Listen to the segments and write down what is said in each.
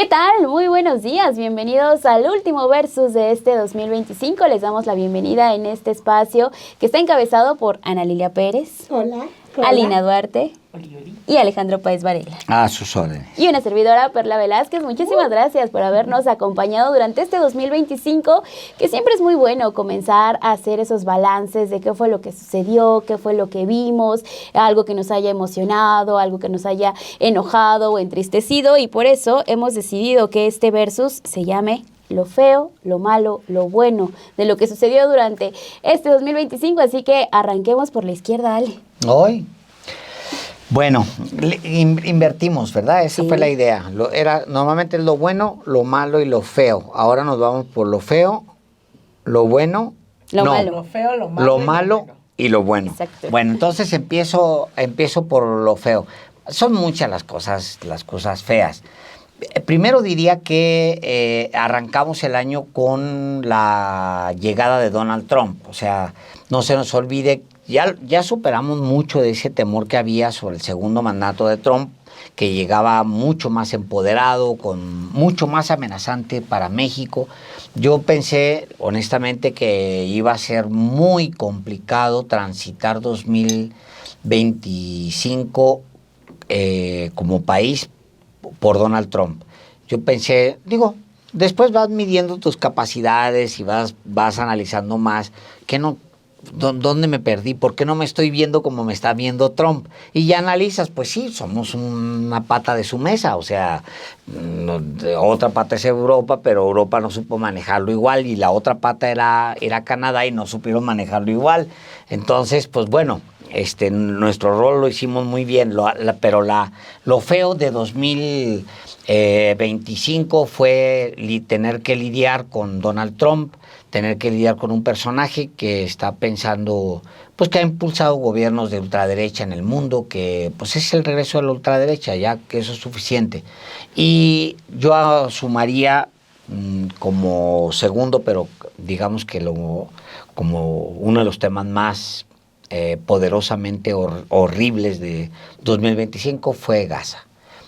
¿Qué tal? Muy buenos días, bienvenidos al último Versus de este 2025. Les damos la bienvenida en este espacio que está encabezado por Ana Lilia Pérez. Hola. Alina Duarte. Y Alejandro Páez Varela. A sus órdenes. Y una servidora, Perla Velázquez. Muchísimas gracias por habernos acompañado durante este 2025, que siempre es muy bueno comenzar a hacer esos balances de qué fue lo que sucedió, qué fue lo que vimos, algo que nos haya emocionado, algo que nos haya enojado o entristecido, y por eso hemos decidido que este Versus se llame lo feo, lo malo, lo bueno de lo que sucedió durante este 2025, así que arranquemos por la izquierda, Ale. Hoy, bueno, invertimos, ¿verdad? Esa fue la idea. Normalmente es lo bueno, lo malo y lo feo. Ahora nos vamos por lo feo, lo bueno, malo. Lo feo, lo malo. Lo malo y lo bueno. Exacto. Bueno, entonces empiezo por lo feo. Son muchas las cosas feas. Primero diría que arrancamos el año con la llegada de Donald Trump. O sea, no se nos olvide, ya superamos mucho de ese temor que había sobre el segundo mandato de Trump, que llegaba mucho más empoderado, mucho más amenazante para México. Yo pensé, honestamente, que iba a ser muy complicado transitar 2025 como país por Donald Trump. Yo pensé, después vas midiendo tus capacidades y vas analizando más, ¿dónde me perdí? ¿Por qué no me estoy viendo como me está viendo Trump? Y ya analizas, pues sí, somos una pata de su mesa, o sea, otra pata es Europa, pero Europa no supo manejarlo igual, y la otra pata era Canadá y no supieron manejarlo igual. Entonces, pues bueno, nuestro rol lo hicimos muy bien, pero lo feo de 2025 fue tener que lidiar con Donald Trump, tener que lidiar con un personaje que está pensando, pues que ha impulsado gobiernos de ultraderecha en el mundo, que pues es el regreso de la ultraderecha, ya que eso es suficiente. Y yo sumaría como segundo, pero digamos que como uno de los temas más poderosamente horribles de 2025 fue Gaza.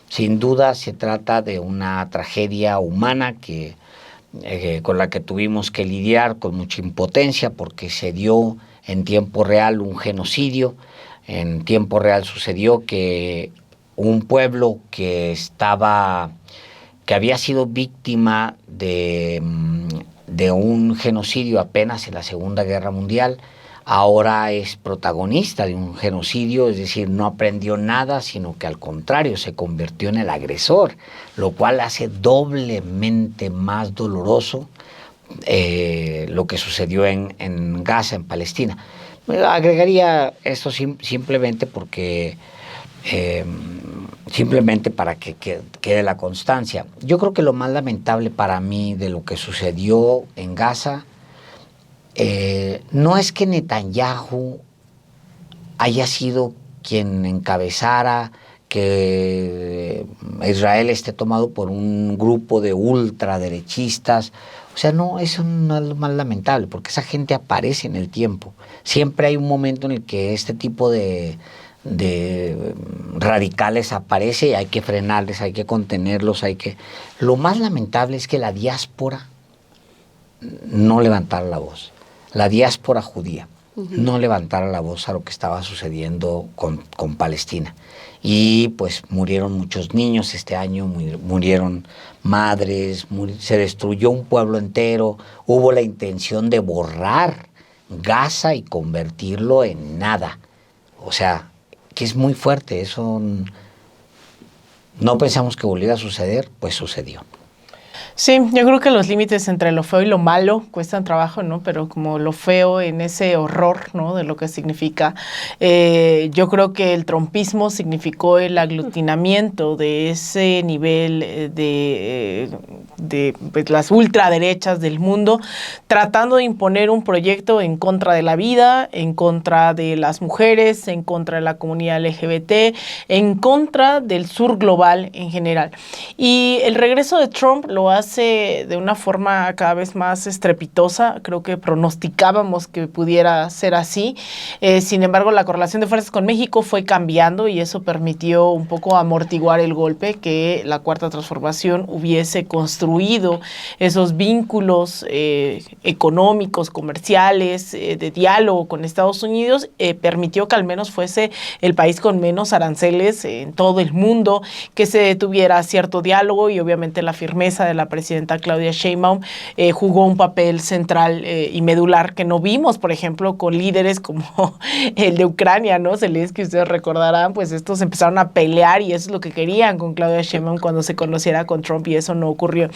Sin duda se trata de una tragedia humana con la que tuvimos que lidiar con mucha impotencia, porque se dio en tiempo real un genocidio. En tiempo real sucedió que un pueblo que había sido víctima de un genocidio apenas en la Segunda Guerra Mundial, ahora es protagonista de un genocidio, es decir, no aprendió nada, sino que al contrario se convirtió en el agresor, lo cual hace doblemente más doloroso lo que sucedió en Gaza, en Palestina. Agregaría esto simplemente para que quede la constancia. Yo creo que lo más lamentable para mí de lo que sucedió en Gaza no es que Netanyahu haya sido quien encabezara que Israel esté tomado por un grupo de ultraderechistas. O sea, no, eso no es lo más lamentable, porque esa gente aparece en el tiempo. Siempre hay un momento en el que este tipo de radicales aparece y hay que frenarles, hay que contenerlos, Lo más lamentable es que la diáspora no levantara la voz. La diáspora judía no levantara la voz a lo que estaba sucediendo con Palestina. Y pues murieron muchos niños este año, murieron madres, se destruyó un pueblo entero, hubo la intención de borrar Gaza y convertirlo en nada. O sea, que es muy fuerte, eso no pensamos que volviera a suceder, pues sucedió. Sí, yo creo que los límites entre lo feo y lo malo cuestan trabajo, ¿no? Pero como lo feo en ese horror, ¿no? De lo que significa. Yo creo que el trumpismo significó el aglutinamiento de ese nivel de pues, las ultraderechas del mundo, tratando de imponer un proyecto en contra de la vida, en contra de las mujeres, en contra de la comunidad LGBT, en contra del sur global en general. Y el regreso de Trump lo hace hace de una forma cada vez más estrepitosa. Creo que pronosticábamos que pudiera ser así. Sin embargo, la correlación de fuerzas con México fue cambiando y eso permitió un poco amortiguar el golpe, que la Cuarta Transformación hubiese construido esos vínculos económicos, comerciales, de diálogo con Estados Unidos, permitió que al menos fuese el país con menos aranceles en todo el mundo, que se tuviera cierto diálogo, y obviamente la firmeza de la presidenta Claudia Sheinbaum jugó un papel central y medular que no vimos, por ejemplo, con líderes como el de Ucrania, ¿no? Zelensky, ustedes recordarán, pues estos empezaron a pelear y eso es lo que querían con Claudia Sheinbaum cuando se conociera con Trump, y eso no ocurrió.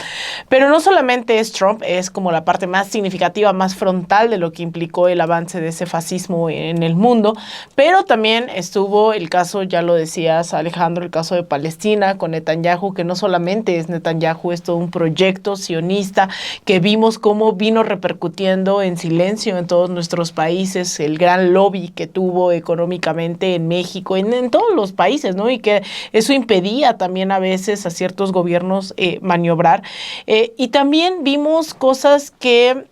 Pero no solamente es Trump, es como la parte más significativa, más frontal de lo que implicó el avance de ese fascismo en el mundo, pero también estuvo el caso, ya lo decías Alejandro, el caso de Palestina con Netanyahu, que no solamente es Netanyahu, es todo un proyecto sionista que vimos cómo vino repercutiendo en silencio en todos nuestros países, el gran lobby que tuvo económicamente en México, en todos los países, ¿no? Y que eso impedía también a veces a ciertos gobiernos maniobrar. Y también vimos cosas que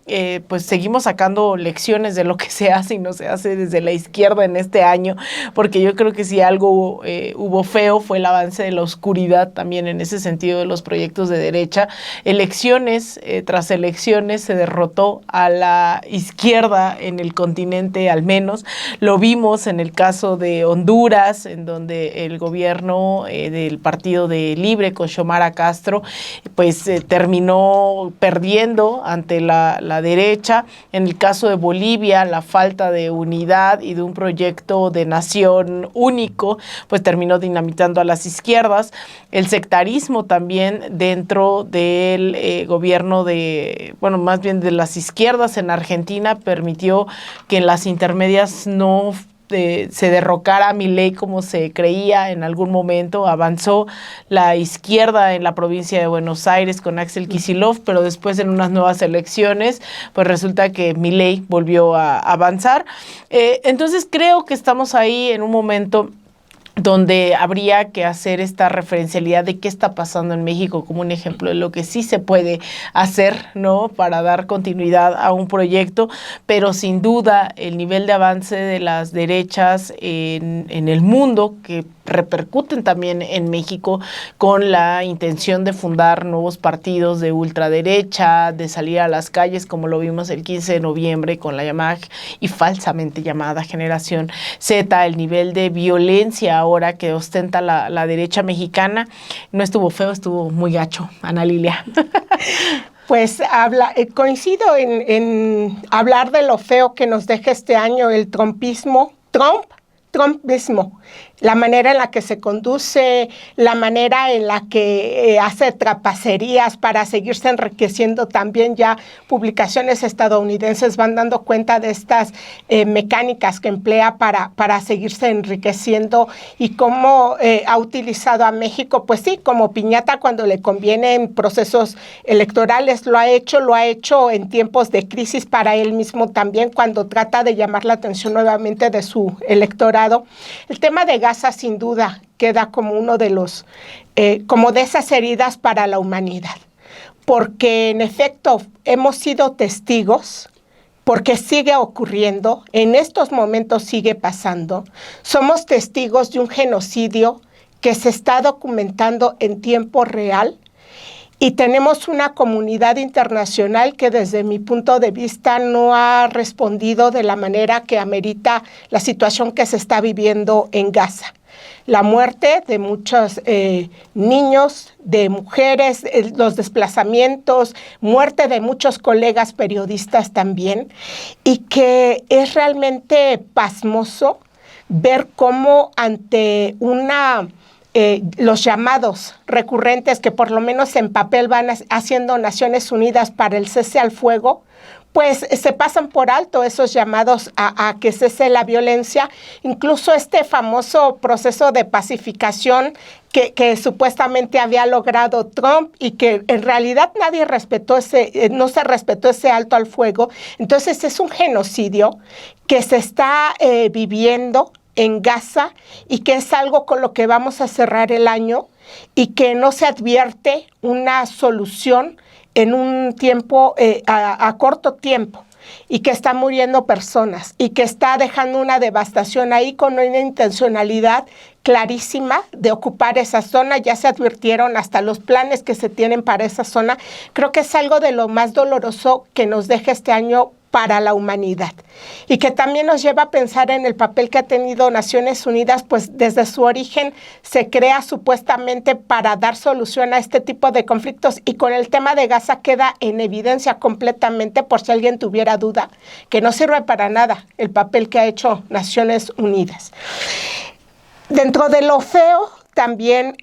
pues seguimos sacando lecciones de lo que se hace y no se hace desde la izquierda en este año, porque yo creo que si algo hubo feo fue el avance de la oscuridad también en ese sentido de los proyectos de derecha. Elecciones tras elecciones se derrotó a la izquierda en el continente, al menos. Lo vimos en el caso de Honduras, en donde el gobierno del Partido de Libre con Xiomara Castro pues terminó perdiendo ante la derecha. En el caso de Bolivia, la falta de unidad y de un proyecto de nación único pues terminó dinamitando a las izquierdas. El sectarismo también dentro del gobierno más bien de las izquierdas en Argentina permitió que en las intermedias no se derrocara a Milei como se creía en algún momento. Avanzó la izquierda en la provincia de Buenos Aires con Axel Kicillof, pero después en unas nuevas elecciones pues resulta que Milei volvió a avanzar. Entonces creo que estamos ahí en un momento donde habría que hacer esta referencialidad de qué está pasando en México como un ejemplo de lo que sí se puede hacer, ¿no?, para dar continuidad a un proyecto, pero sin duda el nivel de avance de las derechas en el mundo, que repercuten también en México con la intención de fundar nuevos partidos de ultraderecha, de salir a las calles, como lo vimos el 15 de noviembre con la llamada y falsamente llamada Generación Z, el nivel de violencia ahora que ostenta la derecha mexicana. No estuvo feo, estuvo muy gacho, Ana Lilia. Pues coincido en hablar de lo feo que nos deja este año el trumpismo, Trumpismo, la manera en la que se conduce, la manera en la que hace trapacerías para seguirse enriqueciendo. También ya publicaciones estadounidenses van dando cuenta de estas mecánicas que emplea para seguirse enriqueciendo, y cómo ha utilizado a México, pues sí, como piñata cuando le conviene en procesos electorales. Lo ha hecho en tiempos de crisis para él mismo también, cuando trata de llamar la atención nuevamente de su electorado. El tema de Gaza sin duda queda como uno de los, como de esas heridas para la humanidad, porque en efecto hemos sido testigos, porque sigue ocurriendo, en estos momentos sigue pasando. Somos testigos de un genocidio que se está documentando en tiempo real, y tenemos una comunidad internacional que desde mi punto de vista no ha respondido de la manera que amerita la situación que se está viviendo en Gaza. La muerte de muchos niños, de mujeres, los desplazamientos, muerte de muchos colegas periodistas también, y que es realmente pasmoso ver cómo ante los llamados recurrentes que por lo menos en papel van haciendo Naciones Unidas para el cese al fuego, pues se pasan por alto esos llamados a que cese la violencia. Incluso este famoso proceso de pacificación que supuestamente había logrado Trump, y que en realidad nadie respetó no se respetó ese alto al fuego. Entonces es un genocidio que se está viviendo en Gaza, y que es algo con lo que vamos a cerrar el año, y que no se advierte una solución en un tiempo, a corto tiempo, y que están muriendo personas y que está dejando una devastación ahí con una intencionalidad clarísima de ocupar esa zona. Ya se advirtieron hasta los planes que se tienen para esa zona. Creo que es algo de lo más doloroso que nos deja este año para la humanidad, y que también nos lleva a pensar en el papel que ha tenido Naciones Unidas, pues desde su origen se crea supuestamente para dar solución a este tipo de conflictos, y con el tema de Gaza queda en evidencia completamente, por si alguien tuviera duda, que no sirve para nada el papel que ha hecho Naciones Unidas. Dentro de lo feo también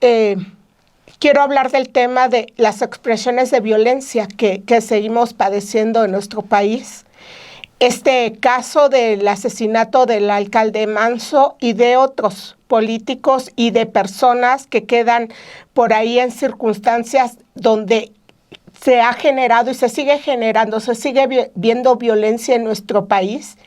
quiero hablar del tema de las expresiones de violencia que seguimos padeciendo en nuestro país. Este caso del asesinato del alcalde Manso y de otros políticos y de personas que quedan por ahí en circunstancias donde se ha generado y se sigue generando, se sigue viendo violencia en nuestro país.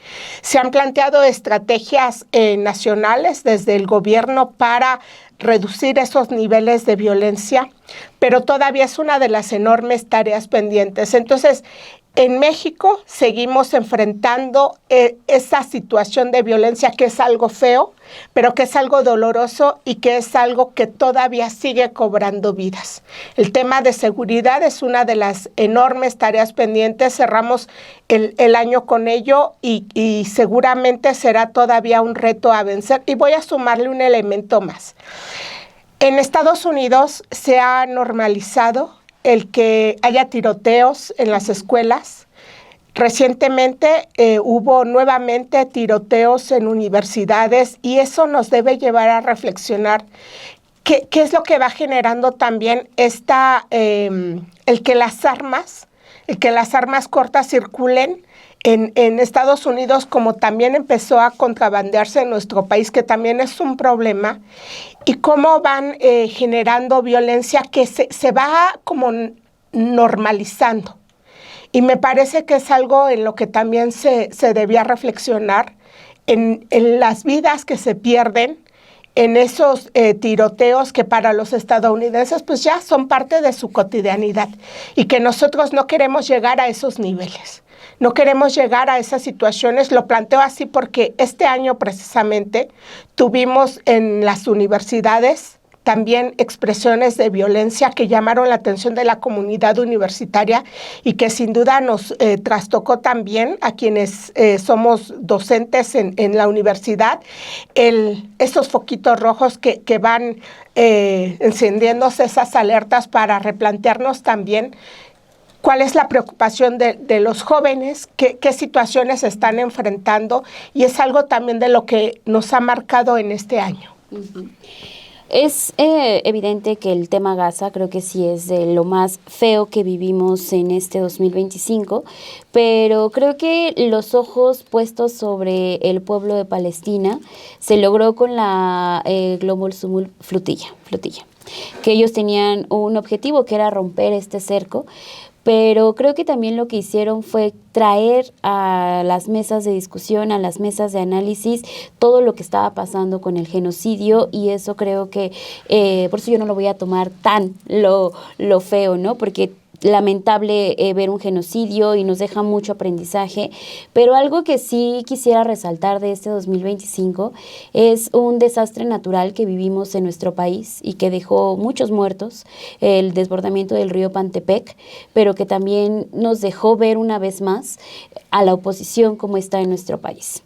Se han planteado estrategias nacionales desde el gobierno para reducir esos niveles de violencia, pero todavía es una de las enormes tareas pendientes. Entonces, en México seguimos enfrentando esa situación de violencia, que es algo feo, pero que es algo doloroso y que es algo que todavía sigue cobrando vidas. El tema de seguridad es una de las enormes tareas pendientes. Cerramos el año con ello y seguramente será todavía un reto a vencer. Y voy a sumarle un elemento más. En Estados Unidos se ha normalizado el que haya tiroteos en las escuelas. Recientemente hubo nuevamente tiroteos en universidades, y eso nos debe llevar a reflexionar qué es lo que va generando también el que las armas cortas circulen en Estados Unidos, como también empezó a contrabandearse en nuestro país, que también es un problema, y cómo van generando violencia que se va como normalizando. Y me parece que es algo en lo que también se debía reflexionar, en las vidas que se pierden, en esos tiroteos que para los estadounidenses pues ya son parte de su cotidianidad, y que nosotros no queremos llegar a esos niveles. No queremos llegar a esas situaciones. Lo planteo así porque este año precisamente tuvimos en las universidades también expresiones de violencia que llamaron la atención de la comunidad universitaria y que sin duda nos trastocó también a quienes somos docentes en la universidad, esos foquitos rojos que van encendiéndose, esas alertas para replantearnos también cuál es la preocupación de los jóvenes, qué situaciones están enfrentando, y es algo también de lo que nos ha marcado en este año. Uh-huh. Es evidente que el tema Gaza creo que sí es de lo más feo que vivimos en este 2025, pero creo que los ojos puestos sobre el pueblo de Palestina se logró con la Global Sumul Flotilla, que ellos tenían un objetivo que era romper este cerco. Pero creo que también lo que hicieron fue traer a las mesas de discusión, a las mesas de análisis, todo lo que estaba pasando con el genocidio, y eso creo que, por eso yo no lo voy a tomar tan lo feo, ¿no? Porque lamentable ver un genocidio y nos deja mucho aprendizaje, pero algo que sí quisiera resaltar de este 2025 es un desastre natural que vivimos en nuestro país y que dejó muchos muertos, el desbordamiento del río Pantepec, pero que también nos dejó ver una vez más a la oposición como está en nuestro país.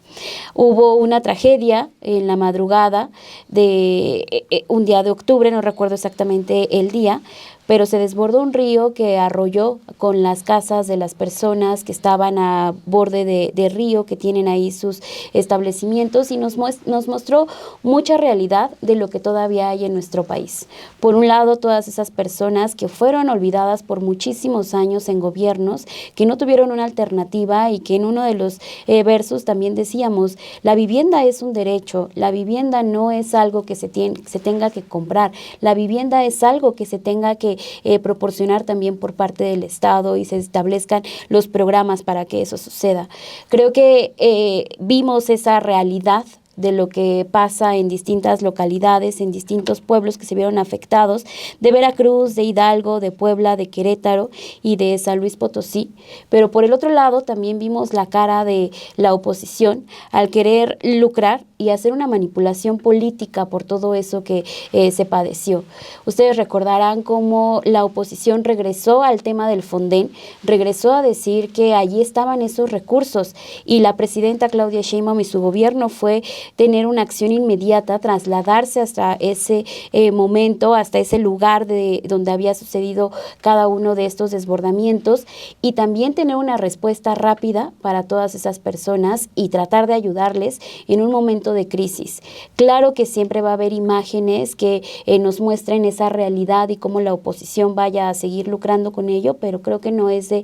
Hubo una tragedia en la madrugada de un día de octubre, no recuerdo exactamente el día, pero se desbordó un río que arrolló con las casas de las personas que estaban a borde de río, que tienen ahí sus establecimientos, y nos mostró mucha realidad de lo que todavía hay en nuestro país. Por un lado, todas esas personas que fueron olvidadas por muchísimos años en gobiernos, que no tuvieron una alternativa, y que en uno de los versos también decíamos, la vivienda es un derecho, la vivienda no es algo que se tenga que comprar, la vivienda es algo que se tenga que proporcionar también por parte del Estado, y se establezcan los programas para que eso suceda. Creo que vimos esa realidad de lo que pasa en distintas localidades, en distintos pueblos que se vieron afectados, de Veracruz, de Hidalgo, de Puebla, de Querétaro y de San Luis Potosí. Pero por el otro lado también vimos la cara de la oposición al querer lucrar y hacer una manipulación política por todo eso que se padeció. Ustedes recordarán cómo la oposición regresó al tema del Fonden, regresó a decir que allí estaban esos recursos, y la presidenta Claudia Sheinbaum y su gobierno fue tener una acción inmediata, trasladarse hasta ese momento, hasta ese lugar donde había sucedido cada uno de estos desbordamientos, y también tener una respuesta rápida para todas esas personas y tratar de ayudarles en un momento de crisis. Claro que siempre va a haber imágenes que nos muestren esa realidad y cómo la oposición vaya a seguir lucrando con ello, pero creo que no es de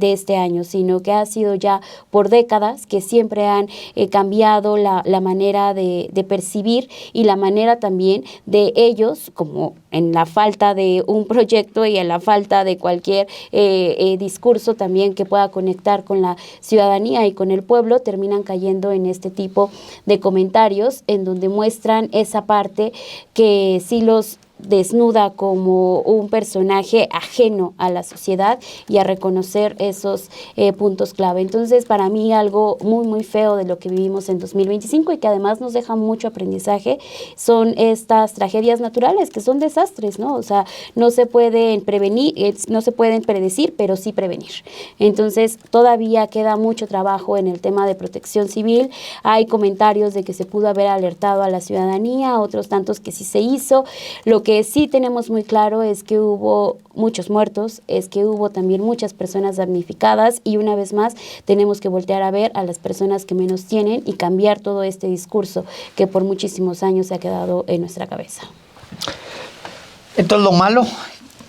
este año, sino que ha sido ya por décadas que siempre han cambiado la manera de percibir y la manera también de ellos, como en la falta de un proyecto y en la falta de cualquier discurso también que pueda conectar con la ciudadanía y con el pueblo, terminan cayendo en este tipo de comentarios en donde muestran esa parte que sí los desnuda como un personaje ajeno a la sociedad y a reconocer esos puntos clave. Entonces, para mí algo muy, muy feo de lo que vivimos en 2025 y que además nos deja mucho aprendizaje son estas tragedias naturales que son desastres, ¿no? O sea, no se pueden prevenir, no se pueden predecir, pero sí prevenir. Entonces, todavía queda mucho trabajo en el tema de protección civil. Hay comentarios de que se pudo haber alertado a la ciudadanía, otros tantos que sí se hizo. Lo que sí tenemos muy claro es que hubo muchos muertos, es que hubo también muchas personas damnificadas, y una vez más tenemos que voltear a ver a las personas que menos tienen y cambiar todo este discurso que por muchísimos años se ha quedado en nuestra cabeza. Entonces, lo malo.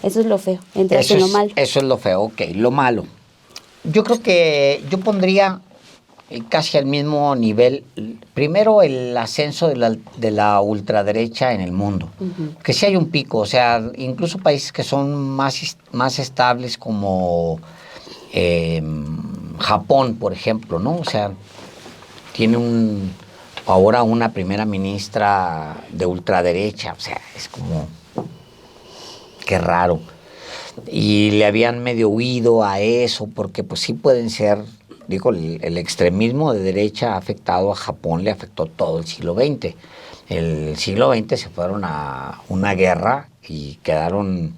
Eso es lo feo, entras en lo malo. Eso es lo feo, ok, lo malo. Yo creo que yo pondría casi al mismo nivel, primero el ascenso de la ultraderecha en el mundo, que sí hay un pico, o sea, incluso países que son más estables como Japón, por ejemplo, ¿no? O sea, tiene ahora una primera ministra de ultraderecha, o sea, es como, qué raro. Y le habían medio huido a eso, porque pues sí pueden ser. Digo, el extremismo de derecha ha afectado a Japón, le afectó todo el siglo XX. El siglo XX se fueron a una guerra y quedaron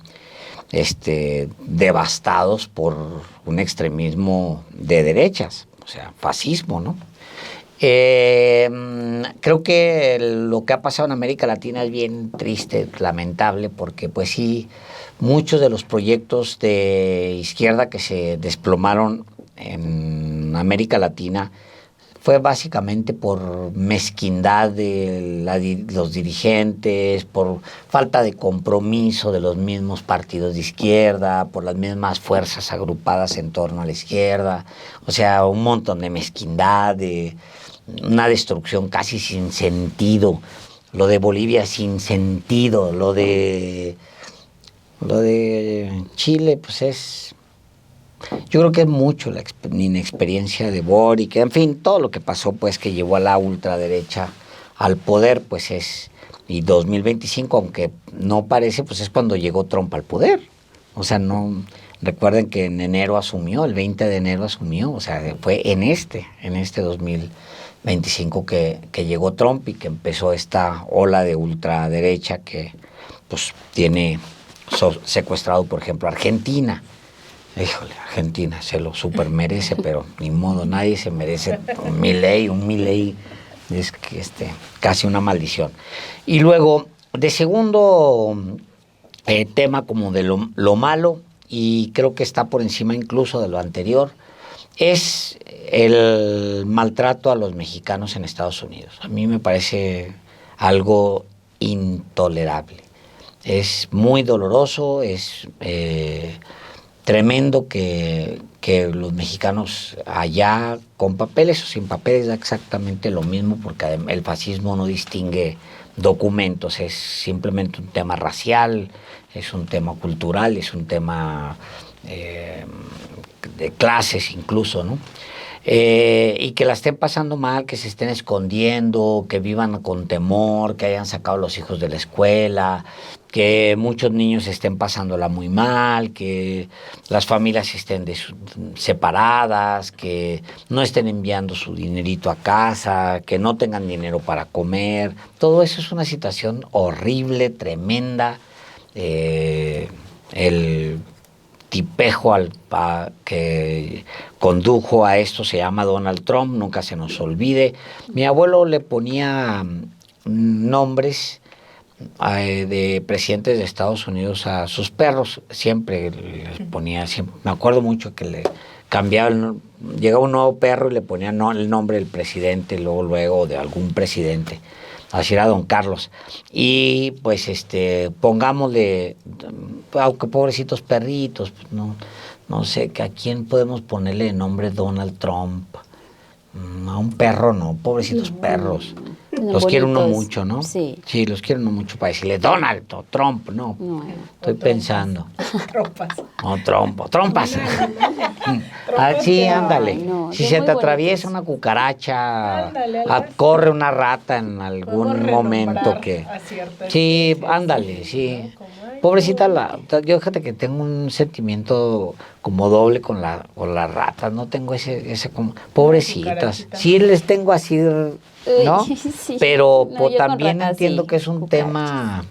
devastados por un extremismo de derechas, o sea, fascismo, ¿no? Creo que lo que ha pasado en América Latina es bien triste, lamentable, porque pues sí, muchos de los proyectos de izquierda que se desplomaron en América Latina fue básicamente por mezquindad de los dirigentes, por falta de compromiso de los mismos partidos de izquierda, por las mismas fuerzas agrupadas en torno a la izquierda, o sea, un montón de mezquindad, de una destrucción casi sin sentido, lo de Bolivia sin sentido, lo de Chile, pues es. Yo creo que es mucho la inexperiencia de Boric, en fin, todo lo que pasó, pues, que llevó a la ultraderecha al poder, pues es. Y 2025, aunque no parece, pues es cuando llegó Trump al poder. O sea, no. Recuerden que en enero asumió, el 20 de enero asumió, o sea, fue en este 2025 que llegó Trump y que empezó esta ola de ultraderecha que, pues, tiene secuestrado, por ejemplo, Argentina. Híjole, Argentina se lo super merece, pero ni modo, nadie se merece un Milei es que casi una maldición. Y luego, de segundo tema como de lo malo, y creo que está por encima incluso de lo anterior, es el maltrato a los mexicanos en Estados Unidos. A mí me parece algo intolerable. Es muy doloroso, es tremendo que los mexicanos allá, con papeles o sin papeles, da exactamente lo mismo, porque el fascismo no distingue documentos, es simplemente un tema racial, es un tema cultural, es un tema de clases incluso, ¿no? y que la estén pasando mal, que se estén escondiendo, que vivan con temor, que hayan sacado a los hijos de la escuela, que muchos niños estén pasándola muy mal, que las familias estén separadas, que no estén enviando su dinerito a casa, que no tengan dinero para comer. Todo eso es una situación horrible, tremenda. El tipejo que condujo a esto se llama Donald Trump, nunca se nos olvide. Mi abuelo le ponía nombres de presidentes de Estados Unidos a sus perros, siempre les ponía, me acuerdo mucho que le cambiaba, llegaba un nuevo perro y le ponía el nombre del presidente, luego de algún presidente. Así era don Carlos. Y pues pongámosle, aunque pobrecitos perritos, pues no sé, que a quién podemos ponerle el nombre Donald Trump. A un perro no, pobrecitos perros. Los quiere uno mucho, ¿no? Sí. Sí, los quiere uno mucho para decirle Donald o Trump, no. Estoy pensando. Trompas. No, trompas. Sí, ándale. No, si son se muy te atraviesa bonitos. una cucaracha, Ándale, algo así. corre una rata en algún momento que... Sí, ándale, sí. Pobrecita yo fíjate que tengo un sentimiento como doble con las ratas, no tengo ese como pobrecitas. Sí les tengo así, ¿no? Sí. Pero No, yo con también ratas, entiendo sí, que es un cucarachas. tema.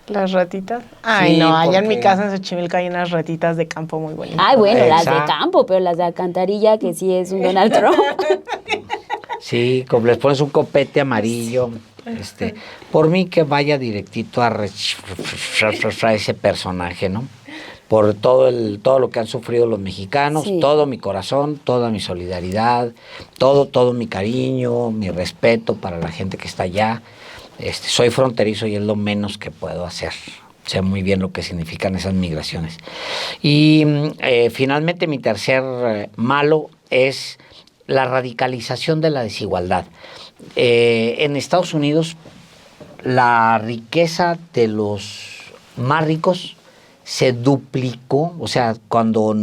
Las ratitas. Ay, Sí, no, allá en mi porque- casa en Xochimilco hay unas ratitas de campo muy bonitas. Ay, bueno, las de Exacto. campo, pero las de alcantarilla, que sí es un Donald Trump. Sí, como les pones un copete amarillo. Por mí que vaya directito a ese personaje, ¿no? Por todo lo que han sufrido los mexicanos, Sí. todo mi corazón, toda mi solidaridad, todo mi cariño, mi respeto para la gente que está allá. Soy fronterizo y es lo menos que puedo hacer. Sé muy bien lo que significan esas migraciones. Y finalmente mi tercer malo es la radicalización de la desigualdad. En Estados Unidos la riqueza de los más ricos se duplicó, o sea, cuando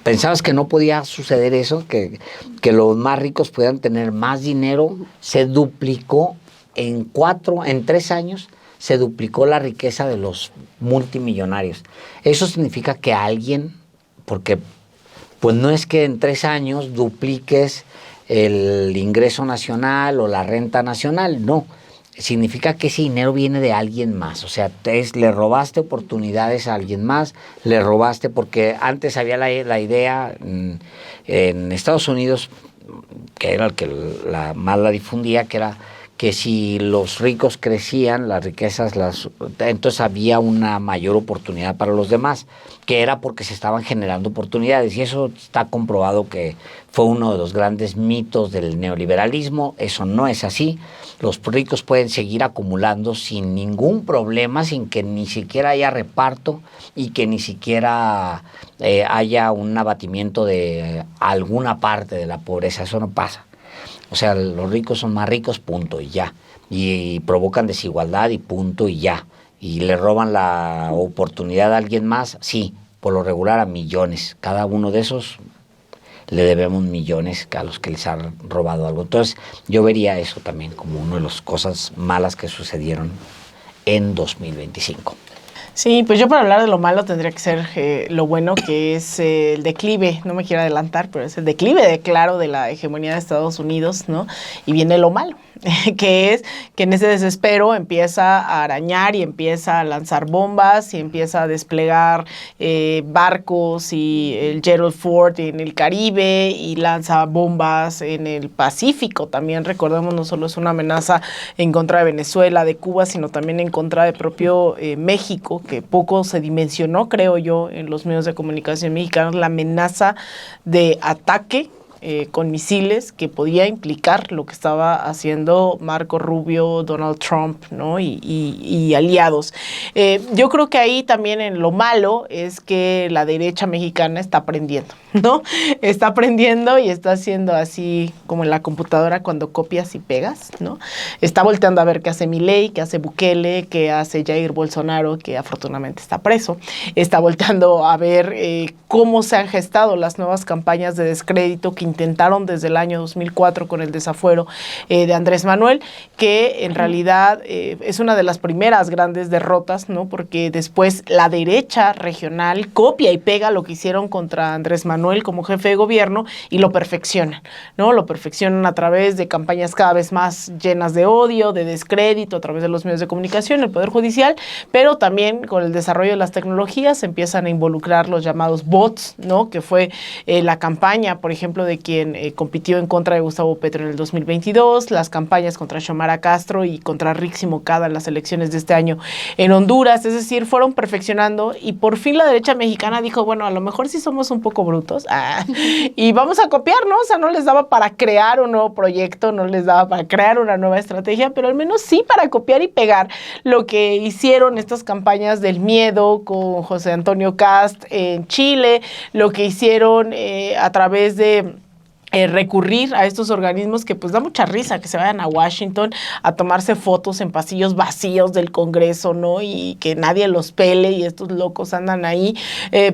pensabas que no podía suceder eso, que los más ricos pudieran tener más dinero, se duplicó en 3 años, se duplicó la riqueza de los multimillonarios. Eso significa que alguien, porque pues no es que en 3 años dupliques el ingreso nacional o la renta nacional, no. Significa que ese dinero viene de alguien más, o sea, le robaste oportunidades a alguien más, le robaste, porque antes había la idea en Estados Unidos, que era el que más la difundía, que era que si los ricos crecían, las riquezas, entonces había una mayor oportunidad para los demás, que era porque se estaban generando oportunidades, y eso está comprobado que fue uno de los grandes mitos del neoliberalismo. Eso no es así. Los ricos pueden seguir acumulando sin ningún problema, sin que ni siquiera haya reparto y que ni siquiera haya un abatimiento de alguna parte de la pobreza. Eso no pasa. O sea, los ricos son más ricos, punto, y ya. Y provocan desigualdad y punto, y ya. Y le roban la oportunidad a alguien más, sí, por lo regular a millones. Cada uno de esos le debemos millones a los que les han robado algo. Entonces, yo vería eso también como una de las cosas malas que sucedieron en 2025. Sí, pues yo para hablar de lo malo tendría que ser lo bueno, que es el declive, no me quiero adelantar, pero es el declive, claro, de la hegemonía de Estados Unidos, ¿no? Y viene lo malo, que es que en ese desespero empieza a arañar y empieza a lanzar bombas y empieza a desplegar barcos y el Gerald Ford en el Caribe y lanza bombas en el Pacífico. También recordemos, no solo es una amenaza en contra de Venezuela, de Cuba, sino también en contra de propio México, que poco se dimensionó, creo yo, en los medios de comunicación mexicanos, la amenaza de ataque con misiles que podía implicar lo que estaba haciendo Marco Rubio, Donald Trump, ¿no? y aliados. Yo creo que ahí también en lo malo es que la derecha mexicana está aprendiendo, ¿no? Está aprendiendo y está haciendo así como en la computadora cuando copias y pegas, ¿no? Está volteando a ver qué hace Milei, qué hace Bukele, qué hace Jair Bolsonaro, que afortunadamente está preso. Está volteando a ver cómo se han gestado las nuevas campañas de descrédito que intentaron desde el año 2004 con el desafuero de Andrés Manuel, que en realidad es una de las primeras grandes derrotas, ¿no? Porque después la derecha regional copia y pega lo que hicieron contra Andrés Manuel como jefe de gobierno y lo perfeccionan, ¿no? Lo perfeccionan a través de campañas cada vez más llenas de odio, de descrédito, a través de los medios de comunicación, el Poder Judicial, pero también con el desarrollo de las tecnologías se empiezan a involucrar los llamados bots, ¿no? Que fue la campaña, por ejemplo, de quien compitió en contra de Gustavo Petro en el 2022, las campañas contra Xiomara Castro y contra Rixi Moncada en las elecciones de este año en Honduras, es decir, fueron perfeccionando y por fin la derecha mexicana dijo, bueno, a lo mejor sí somos un poco brutos y vamos a copiar, ¿no? O sea, no les daba para crear un nuevo proyecto, no les daba para crear una nueva estrategia, pero al menos sí para copiar y pegar lo que hicieron estas campañas del miedo con José Antonio Kast en Chile, lo que hicieron a través de recurrir a estos organismos que pues da mucha risa que se vayan a Washington a tomarse fotos en pasillos vacíos del Congreso, ¿no? Y que nadie los pele y estos locos andan ahí,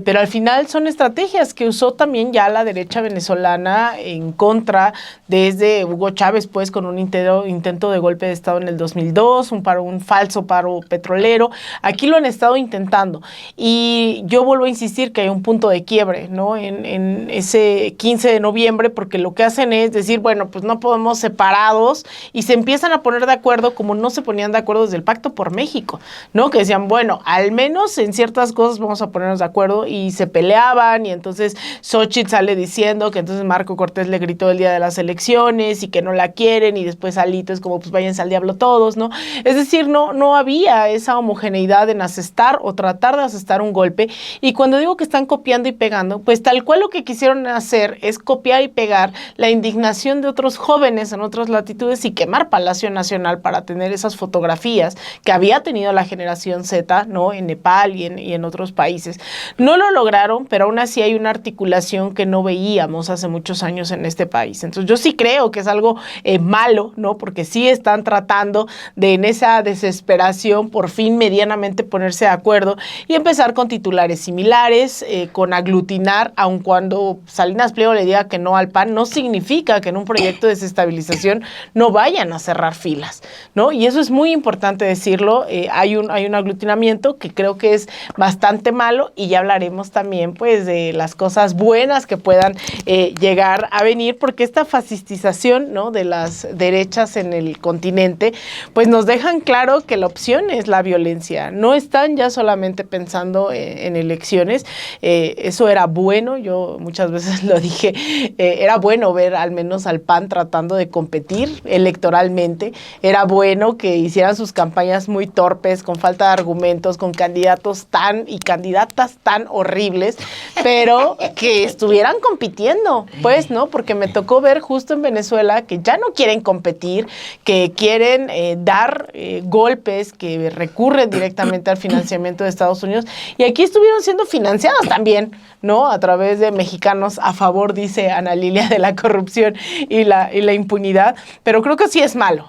pero al final son estrategias que usó también ya la derecha venezolana en contra desde Hugo Chávez, pues con un intento de golpe de Estado en el 2002, un falso paro petrolero. Aquí lo han estado intentando y yo vuelvo a insistir que hay un punto de quiebre, ¿no? En ese 15 de noviembre, porque lo que hacen es decir, bueno, pues no podemos separados y se empiezan a poner de acuerdo como no se ponían de acuerdo desde el Pacto por México, ¿no? Que decían, bueno, al menos en ciertas cosas vamos a ponernos de acuerdo y se peleaban y entonces Xochitl sale diciendo que entonces Marco Cortés le gritó el día de las elecciones y que no la quieren y después Alito es como pues váyanse al diablo todos, ¿no? Es decir, no había esa homogeneidad en asestar o tratar de asestar un golpe y cuando digo que están copiando y pegando, pues tal cual lo que quisieron hacer es copiar y pegar la indignación de otros jóvenes en otras latitudes y quemar Palacio Nacional para tener esas fotografías que había tenido la generación Z, ¿no? En Nepal y en otros países. No lo lograron, pero aún así hay una articulación que no veíamos hace muchos años en este país. Entonces yo sí creo que es algo malo, ¿no? Porque sí están tratando de en esa desesperación por fin medianamente ponerse de acuerdo y empezar con titulares similares, con aglutinar, aun cuando Salinas Pliego le diga que no al PAN, no significa que en un proyecto de desestabilización no vayan a cerrar filas, ¿no? Y eso es muy importante decirlo. Hay un aglutinamiento que creo que es bastante malo y ya hablaremos también pues de las cosas buenas que puedan llegar a venir, porque esta fascistización, ¿no? De las derechas en el continente pues nos dejan claro que la opción es la violencia. No están ya solamente pensando en elecciones. Eso era bueno, yo muchas veces lo dije, era bueno ver al menos al PAN tratando de competir electoralmente, era bueno que hicieran sus campañas muy torpes, con falta de argumentos, con candidatos y candidatas tan horribles, pero que estuvieran compitiendo, pues, ¿no? Porque me tocó ver justo en Venezuela que ya no quieren competir, que quieren dar golpes, que recurren directamente al financiamiento de Estados Unidos, y aquí estuvieron siendo financiados también, ¿no? A través de mexicanos a favor, dice Ana Lilia, de la corrupción y la impunidad, pero creo que sí es malo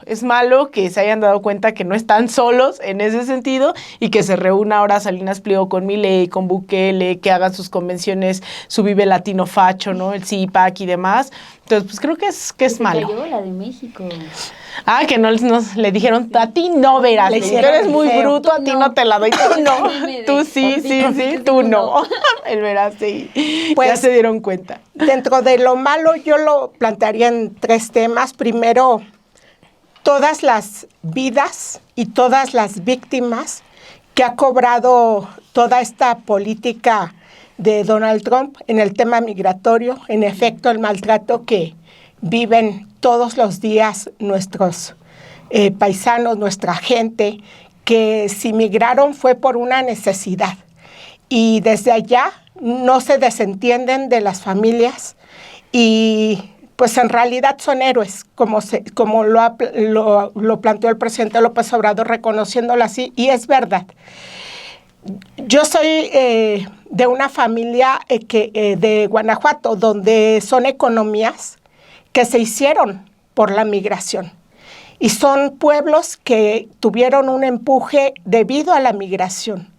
que se hayan dado cuenta que no están solos en ese sentido y que se reúna ahora Salinas Pliego con Milei, con Bukele, que hagan sus convenciones, su Vive Latino Facho, ¿no? El CIPAC y demás. Entonces, pues creo que es malo. Cayó la de México. Que no le dijeron, a ti no verás, tú eres muy bruto, a ti no te la doy, tú no, tú sí, tú no. El verás, sí, pues, ya se dieron cuenta. Dentro de lo malo yo lo plantearía en 3 temas. Primero, todas las vidas y todas las víctimas que ha cobrado toda esta política de Donald Trump en el tema migratorio, en efecto el maltrato que viven todos los días nuestros paisanos, nuestra gente, que si migraron fue por una necesidad y desde allá no se desentienden de las familias y pues en realidad son héroes, como lo planteó el presidente López Obrador, reconociéndolo así, y es verdad. Yo soy de una familia de Guanajuato, donde son economías que se hicieron por la migración. Y son pueblos que tuvieron un empuje debido a la migración.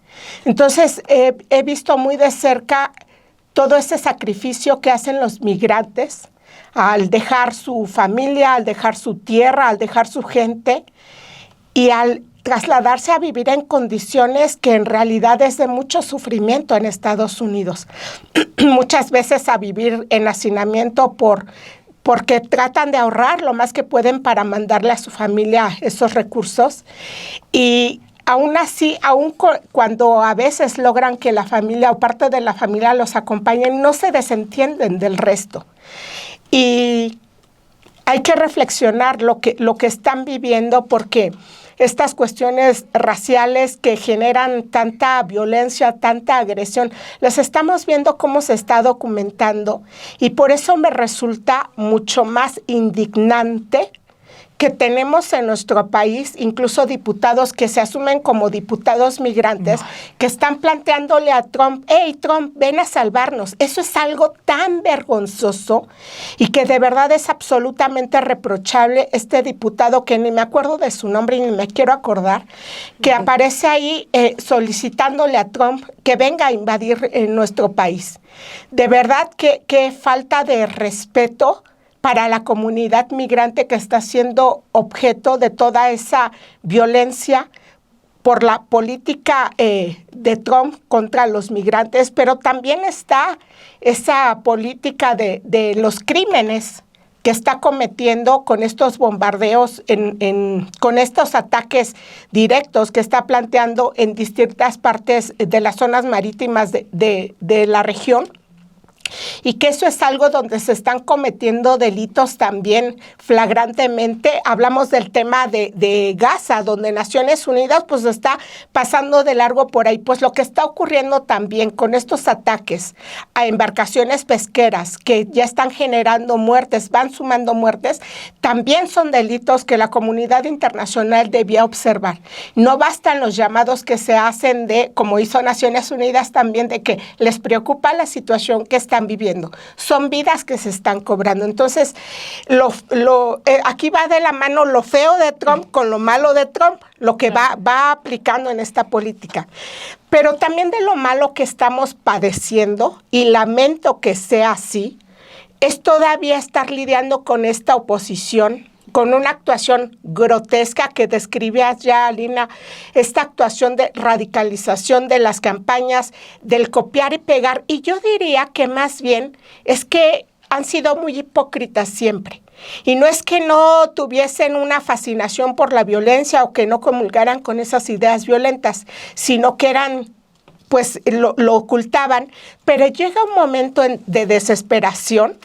Entonces, he visto muy de cerca todo ese sacrificio que hacen los migrantes al dejar su familia, al dejar su tierra, al dejar su gente y al trasladarse a vivir en condiciones que en realidad es de mucho sufrimiento en Estados Unidos. Muchas veces a vivir en hacinamiento porque tratan de ahorrar lo más que pueden para mandarle a su familia esos recursos. Y aún así, cuando a veces logran que la familia o parte de la familia los acompañen, no se desentienden del resto. Y hay que reflexionar lo que están viviendo, porque estas cuestiones raciales que generan tanta violencia, tanta agresión, las estamos viendo cómo se está documentando, y por eso me resulta mucho más indignante que tenemos en nuestro país, incluso diputados que se asumen como diputados migrantes, que están planteándole a Trump, hey Trump, ven a salvarnos. Eso es algo tan vergonzoso y que de verdad es absolutamente reprochable. Este diputado, que ni me acuerdo de su nombre y ni me quiero acordar, que aparece ahí solicitándole a Trump que venga a invadir nuestro país. De verdad que falta de respeto para la comunidad migrante que está siendo objeto de toda esa violencia por la política de Trump contra los migrantes, pero también está esa política de los crímenes que está cometiendo con estos bombardeos, con estos ataques directos que está planteando en distintas partes de las zonas marítimas de la región. Y que eso es algo donde se están cometiendo delitos también flagrantemente. Hablamos del tema de Gaza, donde Naciones Unidas pues está pasando de largo por ahí. Pues lo que está ocurriendo también con estos ataques a embarcaciones pesqueras que ya están generando muertes, van sumando muertes, también son delitos que la comunidad internacional debía observar. No bastan los llamados que se hacen como hizo Naciones Unidas también, de que les preocupa la situación que están viviendo. Son vidas que se están cobrando. Entonces, aquí va de la mano lo feo de Trump con lo malo de Trump, lo que va aplicando en esta política. Pero también de lo malo que estamos padeciendo, y lamento que sea así, es todavía estar lidiando con esta oposición, con una actuación grotesca que describías ya, Alina, esta actuación de radicalización de las campañas, del copiar y pegar. Y yo diría que más bien es que han sido muy hipócritas siempre. Y no es que no tuviesen una fascinación por la violencia o que no comulgaran con esas ideas violentas, sino que pues lo ocultaban. Pero llega un momento de desesperación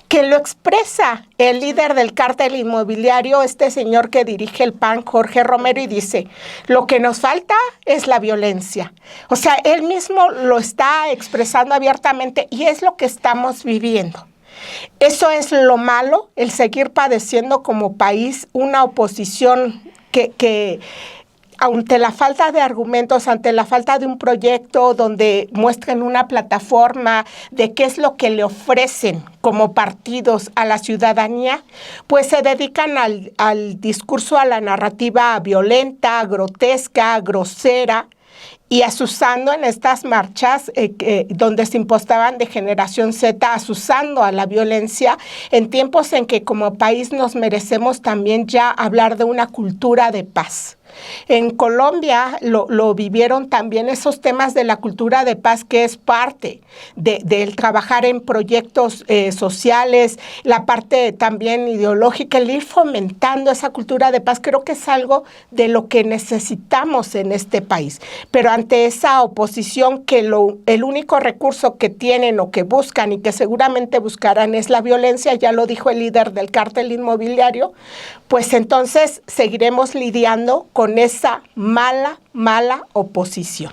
que lo expresa el líder del cártel inmobiliario, este señor que dirige el PAN, Jorge Romero, y dice, lo que nos falta es la violencia. O sea, él mismo lo está expresando abiertamente y es lo que estamos viviendo. Eso es lo malo, el seguir padeciendo como país una oposición que ante la falta de argumentos, ante la falta de un proyecto donde muestren una plataforma de qué es lo que le ofrecen como partidos a la ciudadanía, pues se dedican al discurso, a la narrativa violenta, grotesca, grosera, y asusando en estas marchas donde se impostaban de generación Z, asusando a la violencia en tiempos en que como país nos merecemos también ya hablar de una cultura de paz. En Colombia lo vivieron también esos temas de la cultura de paz, que es parte del trabajar en proyectos sociales, la parte también ideológica, el ir fomentando esa cultura de paz. Creo que es algo de lo que necesitamos en este país. Pero ante esa oposición que el único recurso que tienen o que buscan y que seguramente buscarán es la violencia, ya lo dijo el líder del cártel inmobiliario, pues entonces seguiremos lidiando con esa mala oposición.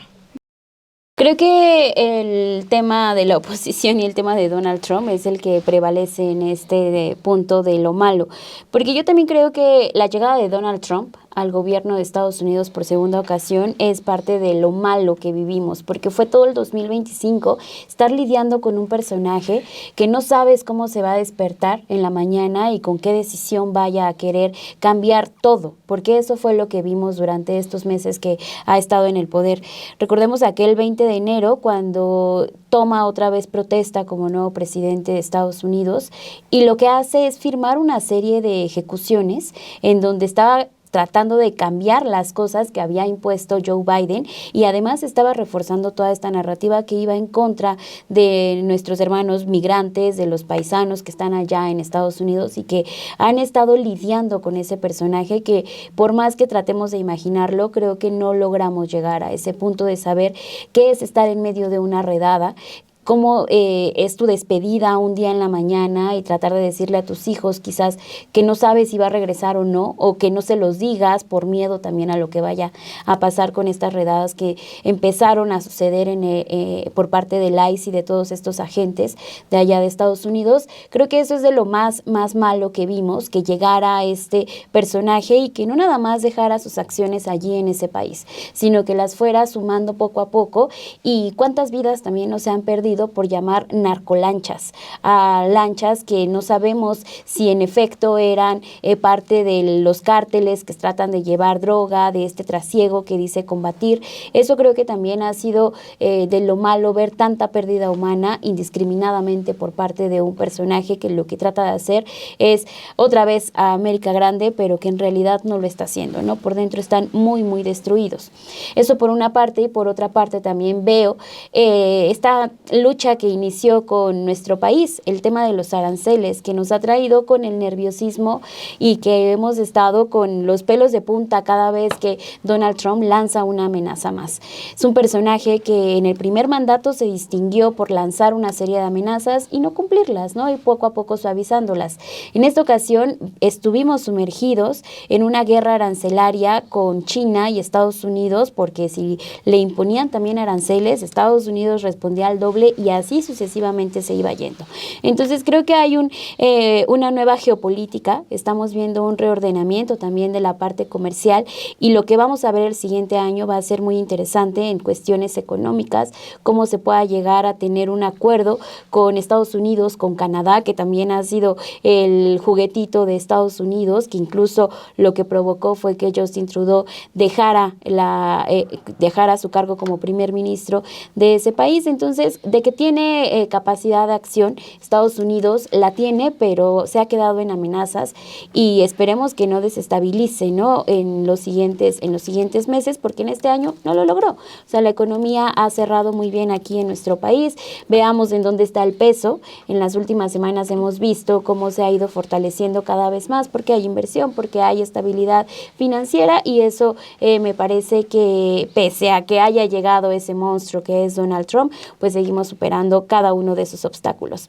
Creo que el tema de la oposición y el tema de Donald Trump es el que prevalece en este punto de lo malo, porque yo también creo que la llegada de Donald Trump al gobierno de Estados Unidos por segunda ocasión es parte de lo malo que vivimos, porque fue todo el 2025 estar lidiando con un personaje que no sabes cómo se va a despertar en la mañana y con qué decisión vaya a querer cambiar todo, porque eso fue lo que vimos durante estos meses que ha estado en el poder. Recordemos aquel 20 de enero cuando toma otra vez protesta como nuevo presidente de Estados Unidos y lo que hace es firmar una serie de ejecuciones en donde estaba tratando de cambiar las cosas que había impuesto Joe Biden y además estaba reforzando toda esta narrativa que iba en contra de nuestros hermanos migrantes, de los paisanos que están allá en Estados Unidos y que han estado lidiando con ese personaje que por más que tratemos de imaginarlo, creo que no logramos llegar a ese punto de saber qué es estar en medio de una redada, cómo es tu despedida un día en la mañana y tratar de decirle a tus hijos quizás que no sabes si va a regresar o no, o que no se los digas por miedo también a lo que vaya a pasar con estas redadas que empezaron a suceder por parte del ICE y de todos estos agentes de allá de Estados Unidos. Creo que eso es de lo más malo que vimos, que llegara este personaje y que no nada más dejara sus acciones allí en ese país, sino que las fuera sumando poco a poco. Y cuántas vidas también no se han perdido por llamar narcolanchas, a lanchas que no sabemos si en efecto eran parte de los cárteles que tratan de llevar droga, de este trasiego que dice combatir. Eso creo que también ha sido de lo malo ver tanta pérdida humana indiscriminadamente por parte de un personaje que lo que trata de hacer es otra vez a América grande, pero que en realidad no lo está haciendo, ¿no? Por dentro están muy destruidos. Eso por una parte, y por otra parte también veo esta lucha que inició con nuestro país, el tema de los aranceles, que nos ha traído con el nerviosismo y que hemos estado con los pelos de punta cada vez que Donald Trump lanza una amenaza más. Es un personaje que en el primer mandato se distinguió por lanzar una serie de amenazas y no cumplirlas, ¿no? Y poco a poco suavizándolas. En esta ocasión estuvimos sumergidos en una guerra arancelaria con China y Estados Unidos, porque si le imponían también aranceles, Estados Unidos respondía al doble y así sucesivamente se iba yendo. Entonces creo que hay una nueva geopolítica, estamos viendo un reordenamiento también de la parte comercial y lo que vamos a ver el siguiente año va a ser muy interesante en cuestiones económicas, cómo se pueda llegar a tener un acuerdo con Estados Unidos, con Canadá, que también ha sido el juguetito de Estados Unidos, que incluso lo que provocó fue que Justin Trudeau dejara su cargo como primer ministro de ese país. Entonces, de que tiene capacidad de acción, Estados Unidos la tiene, pero se ha quedado en amenazas y esperemos que no desestabilice, ¿no? en los siguientes meses, porque en este año no lo logró. O sea, la economía ha cerrado muy bien aquí en nuestro país. Veamos en dónde está el peso. En las últimas semanas hemos visto cómo se ha ido fortaleciendo cada vez más, porque hay inversión, porque hay estabilidad financiera y eso me parece que pese a que haya llegado ese monstruo que es Donald Trump, pues seguimos superando cada uno de esos obstáculos.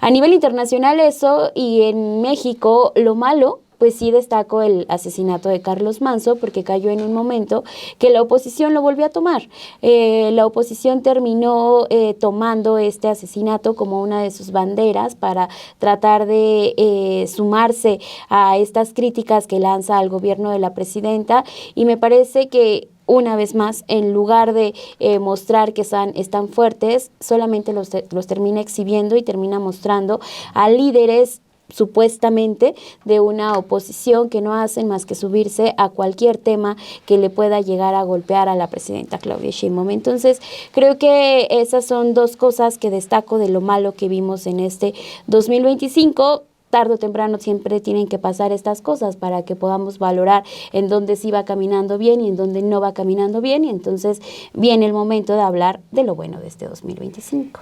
A nivel internacional eso, y en México lo malo, pues sí destaco el asesinato de Carlos Manzo, porque cayó en un momento que la oposición lo volvió a tomar. La oposición terminó tomando este asesinato como una de sus banderas para tratar de sumarse a estas críticas que lanza al gobierno de la presidenta, y me parece que una vez más, en lugar de mostrar que están fuertes, solamente los termina exhibiendo y termina mostrando a líderes supuestamente de una oposición que no hacen más que subirse a cualquier tema que le pueda llegar a golpear a la presidenta Claudia Sheinbaum. Entonces, creo que esas son dos cosas que destaco de lo malo que vimos en este 2025. Tarde o temprano siempre tienen que pasar estas cosas para que podamos valorar en dónde sí va caminando bien y en dónde no va caminando bien, y entonces viene el momento de hablar de lo bueno de este 2025.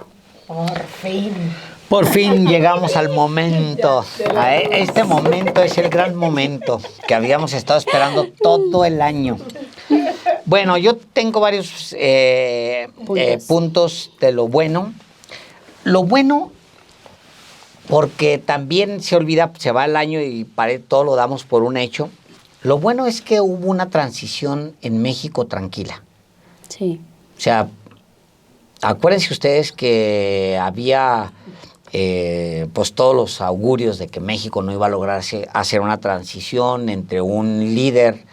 Por fin llegamos al momento. Este momento es el gran momento que habíamos estado esperando todo el año. Bueno, yo tengo varios puntos de lo bueno. Lo bueno, porque también se olvida, se va el año y todo lo damos por un hecho. Lo bueno es que hubo una transición en México tranquila. Sí. O sea, acuérdense ustedes que había pues todos los augurios de que México no iba a lograrse hacer una transición entre un líder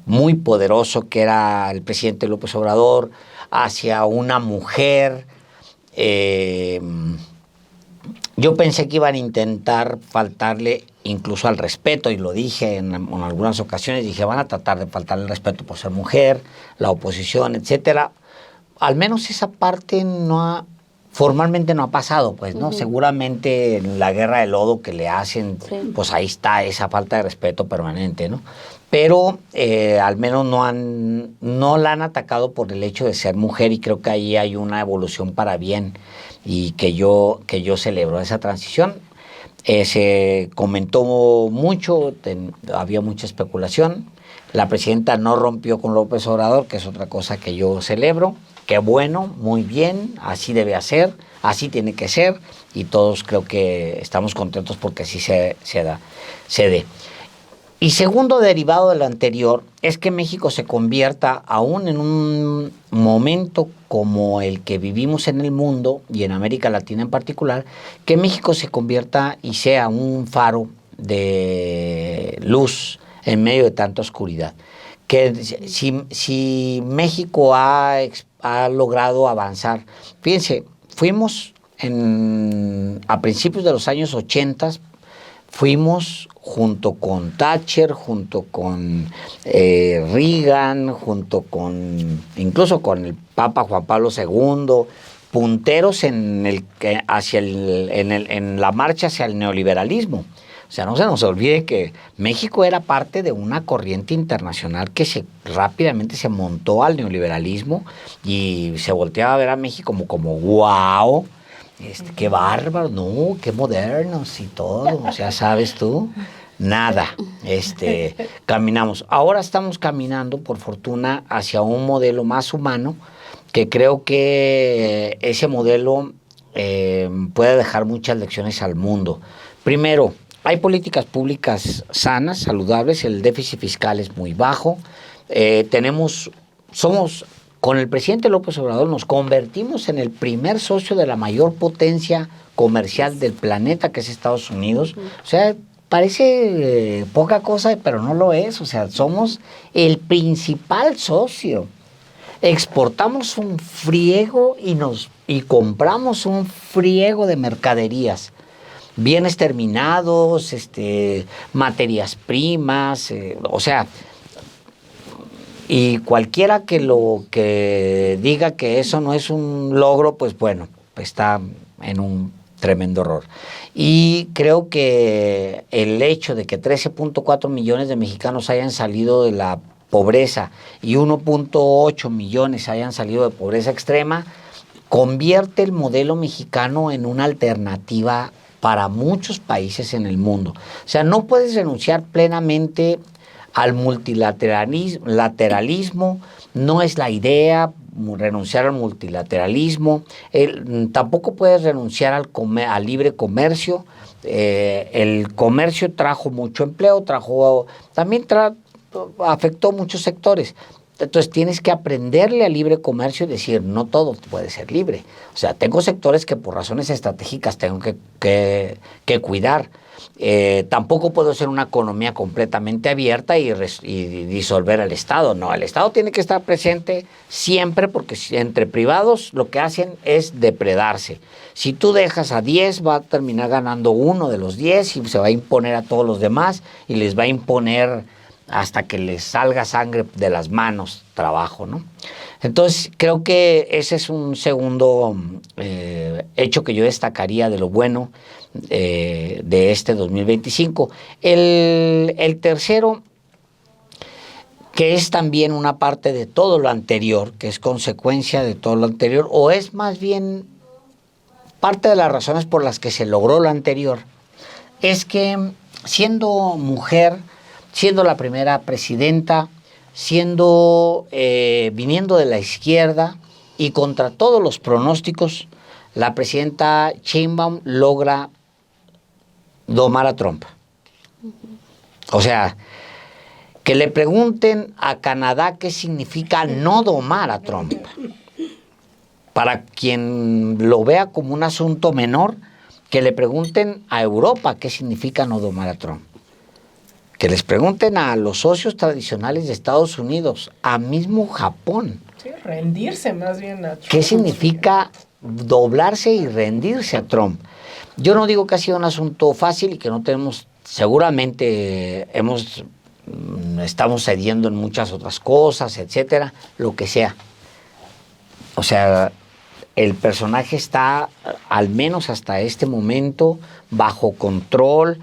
muy poderoso que era el presidente López Obrador hacia una mujer. Yo pensé que iban a intentar faltarle incluso al respeto, y lo dije en algunas ocasiones, dije, van a tratar de faltarle el respeto por ser mujer, la oposición, etcétera. Al menos esa parte formalmente no ha pasado, pues, ¿no? Seguramente en la guerra de lodo que le hacen, pues ahí está esa falta de respeto permanente, ¿no? Pero al menos no la han atacado por el hecho de ser mujer, y creo que ahí hay una evolución para bien, y que yo celebro esa transición. Se comentó mucho, había mucha especulación. La presidenta no rompió con López Obrador, que es otra cosa que yo celebro. Qué bueno, muy bien, así debe ser, así tiene que ser, y todos creo que estamos contentos porque así se dé. Y segundo derivado de lo anterior es que México se convierta, aún en un momento como el que vivimos en el mundo y en América Latina en particular, que México se convierta y sea un faro de luz en medio de tanta oscuridad. Que si México ha logrado avanzar, fíjense, fuimos a principios de los años 80, fuimos junto con Thatcher, junto con Reagan, incluso con el Papa Juan Pablo II, punteros en la marcha hacia el neoliberalismo. O sea, no se nos olvide que México era parte de una corriente internacional que rápidamente se montó al neoliberalismo, y se volteaba a ver a México como wow, qué bárbaro, no, qué modernos y todo, o sea, ¿sabes tú? Nada, caminamos. Ahora estamos caminando, por fortuna, hacia un modelo más humano, que creo que ese modelo puede dejar muchas lecciones al mundo. Primero, hay políticas públicas sanas, saludables, el déficit fiscal es muy bajo, con el presidente López Obrador nos convertimos en el primer socio de la mayor potencia comercial del planeta, que es Estados Unidos. O sea, parece poca cosa, pero no lo es. O sea, somos el principal socio. Exportamos un friego y compramos un friego de mercaderías. Bienes terminados, materias primas, o sea, y cualquiera que diga que eso no es un logro, pues bueno, está en un tremendo error. Y creo que el hecho de que 13.4 millones de mexicanos hayan salido de la pobreza y 1.8 millones hayan salido de pobreza extrema, convierte el modelo mexicano en una alternativa para muchos países en el mundo. O sea, no puedes renunciar plenamente al multilateralismo, no es la idea renunciar al multilateralismo, tampoco puedes renunciar al libre comercio. El comercio trajo mucho empleo, también afectó muchos sectores. Entonces tienes que aprenderle al libre comercio y decir, no todo puede ser libre. O sea, tengo sectores que por razones estratégicas tengo que cuidar. Tampoco puedo ser una economía completamente abierta y disolver al Estado. No, el Estado tiene que estar presente siempre, porque entre privados lo que hacen es depredarse. Si tú dejas a 10, va a terminar ganando uno de los 10 y se va a imponer a todos los demás y les va a imponer hasta que les salga sangre de las manos trabajo, ¿no? Entonces, creo que ese es un segundo hecho que yo destacaría de lo bueno de este 2025. El tercero, que es también una parte de todo lo anterior, que es consecuencia de todo lo anterior, o es más bien parte de las razones por las que se logró lo anterior, es que siendo mujer, siendo la primera presidenta, viniendo de la izquierda y contra todos los pronósticos, la presidenta Sheinbaum logra domar a Trump. O sea, que le pregunten a Canadá qué significa no domar a Trump. Para quien lo vea como un asunto menor, que le pregunten a Europa qué significa no domar a Trump. Que les pregunten a los socios tradicionales de Estados Unidos, a mismo Japón. Sí, rendirse más bien a Trump. ¿Qué significa doblarse y rendirse a Trump? Yo no digo que ha sido un asunto fácil y que no tenemos, seguramente estamos cediendo en muchas otras cosas, etcétera, lo que sea. O sea, el personaje está, al menos hasta este momento, bajo control.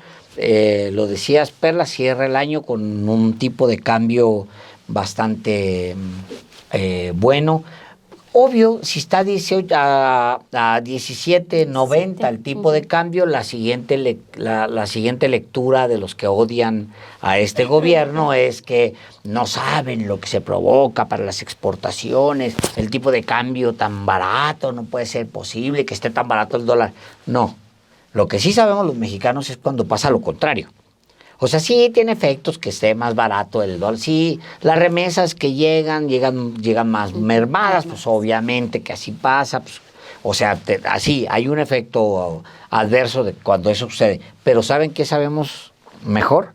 Lo decías, Perla, cierra el año con un tipo de cambio bastante bueno. Obvio, si está 18 a 17.90 el tipo de cambio, la siguiente lectura de los que odian a este gobierno es que no saben lo que se provoca para las exportaciones, el tipo de cambio tan barato, no puede ser posible que esté tan barato el dólar. No, lo que sí sabemos los mexicanos es cuando pasa lo contrario. O sea, sí tiene efectos que esté más barato el dólar. Sí, las remesas que llegan más mermadas, pues obviamente que así pasa. Pues, o sea, así hay un efecto adverso de cuando eso sucede. Pero ¿saben qué sabemos mejor?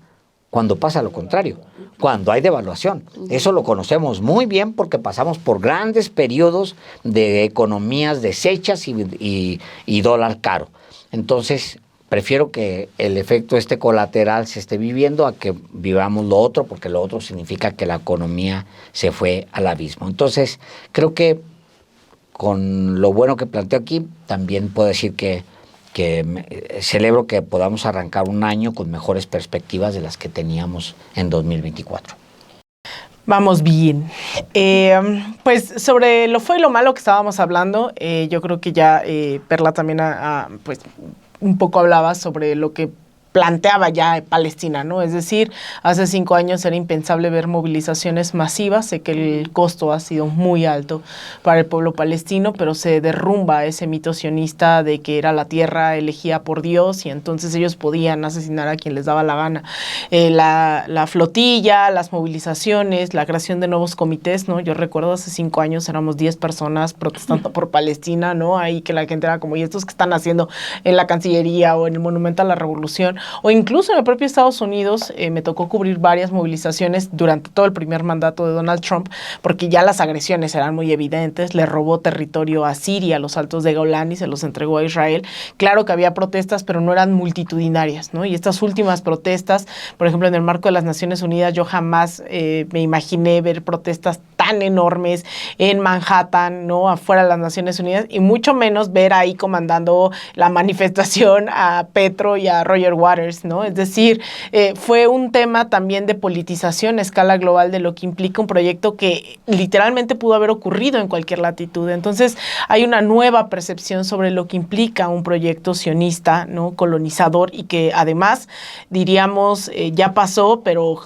Cuando pasa lo contrario, cuando hay devaluación. Eso lo conocemos muy bien porque pasamos por grandes periodos de economías deshechas y dólar caro. Entonces, prefiero que el efecto colateral se esté viviendo a que vivamos lo otro, porque lo otro significa que la economía se fue al abismo. Entonces, creo que con lo bueno que planteo aquí, también puedo decir que celebro que podamos arrancar un año con mejores perspectivas de las que teníamos en 2024. Vamos bien. Pues sobre lo feo y lo malo que estábamos hablando, yo creo que ya Perla también pues un poco hablaba sobre lo que planteaba ya Palestina, ¿no? Es decir, hace 5 años era impensable ver movilizaciones masivas. Sé que el costo ha sido muy alto para el pueblo palestino, pero se derrumba ese mito sionista de que era la tierra elegida por Dios y entonces ellos podían asesinar a quien les daba la gana. La flotilla, las movilizaciones, la creación de nuevos comités, ¿no? Yo recuerdo hace 5 años éramos 10 personas protestando por Palestina, ¿no? Ahí que la gente era como, ¿y estos qué están haciendo en la Cancillería o en el Monumento a la Revolución? O incluso en el propio Estados Unidos me tocó cubrir varias movilizaciones durante todo el primer mandato de Donald Trump, porque ya las agresiones eran muy evidentes. Le robó territorio a Siria, los Altos de Golán, y se los entregó a Israel. Claro que había protestas, pero no eran multitudinarias, ¿no? Y estas últimas protestas, por ejemplo, en el marco de las Naciones Unidas, yo jamás me imaginé ver protestas tan enormes en Manhattan, ¿no? Afuera de las Naciones Unidas, y mucho menos ver ahí comandando la manifestación a Petro y a Roger Waters, ¿no? Es decir, fue un tema también de politización a escala global de lo que implica un proyecto que literalmente pudo haber ocurrido en cualquier latitud. Entonces, hay una nueva percepción sobre lo que implica un proyecto sionista, ¿no? Colonizador, y que además, diríamos, ya pasó, pero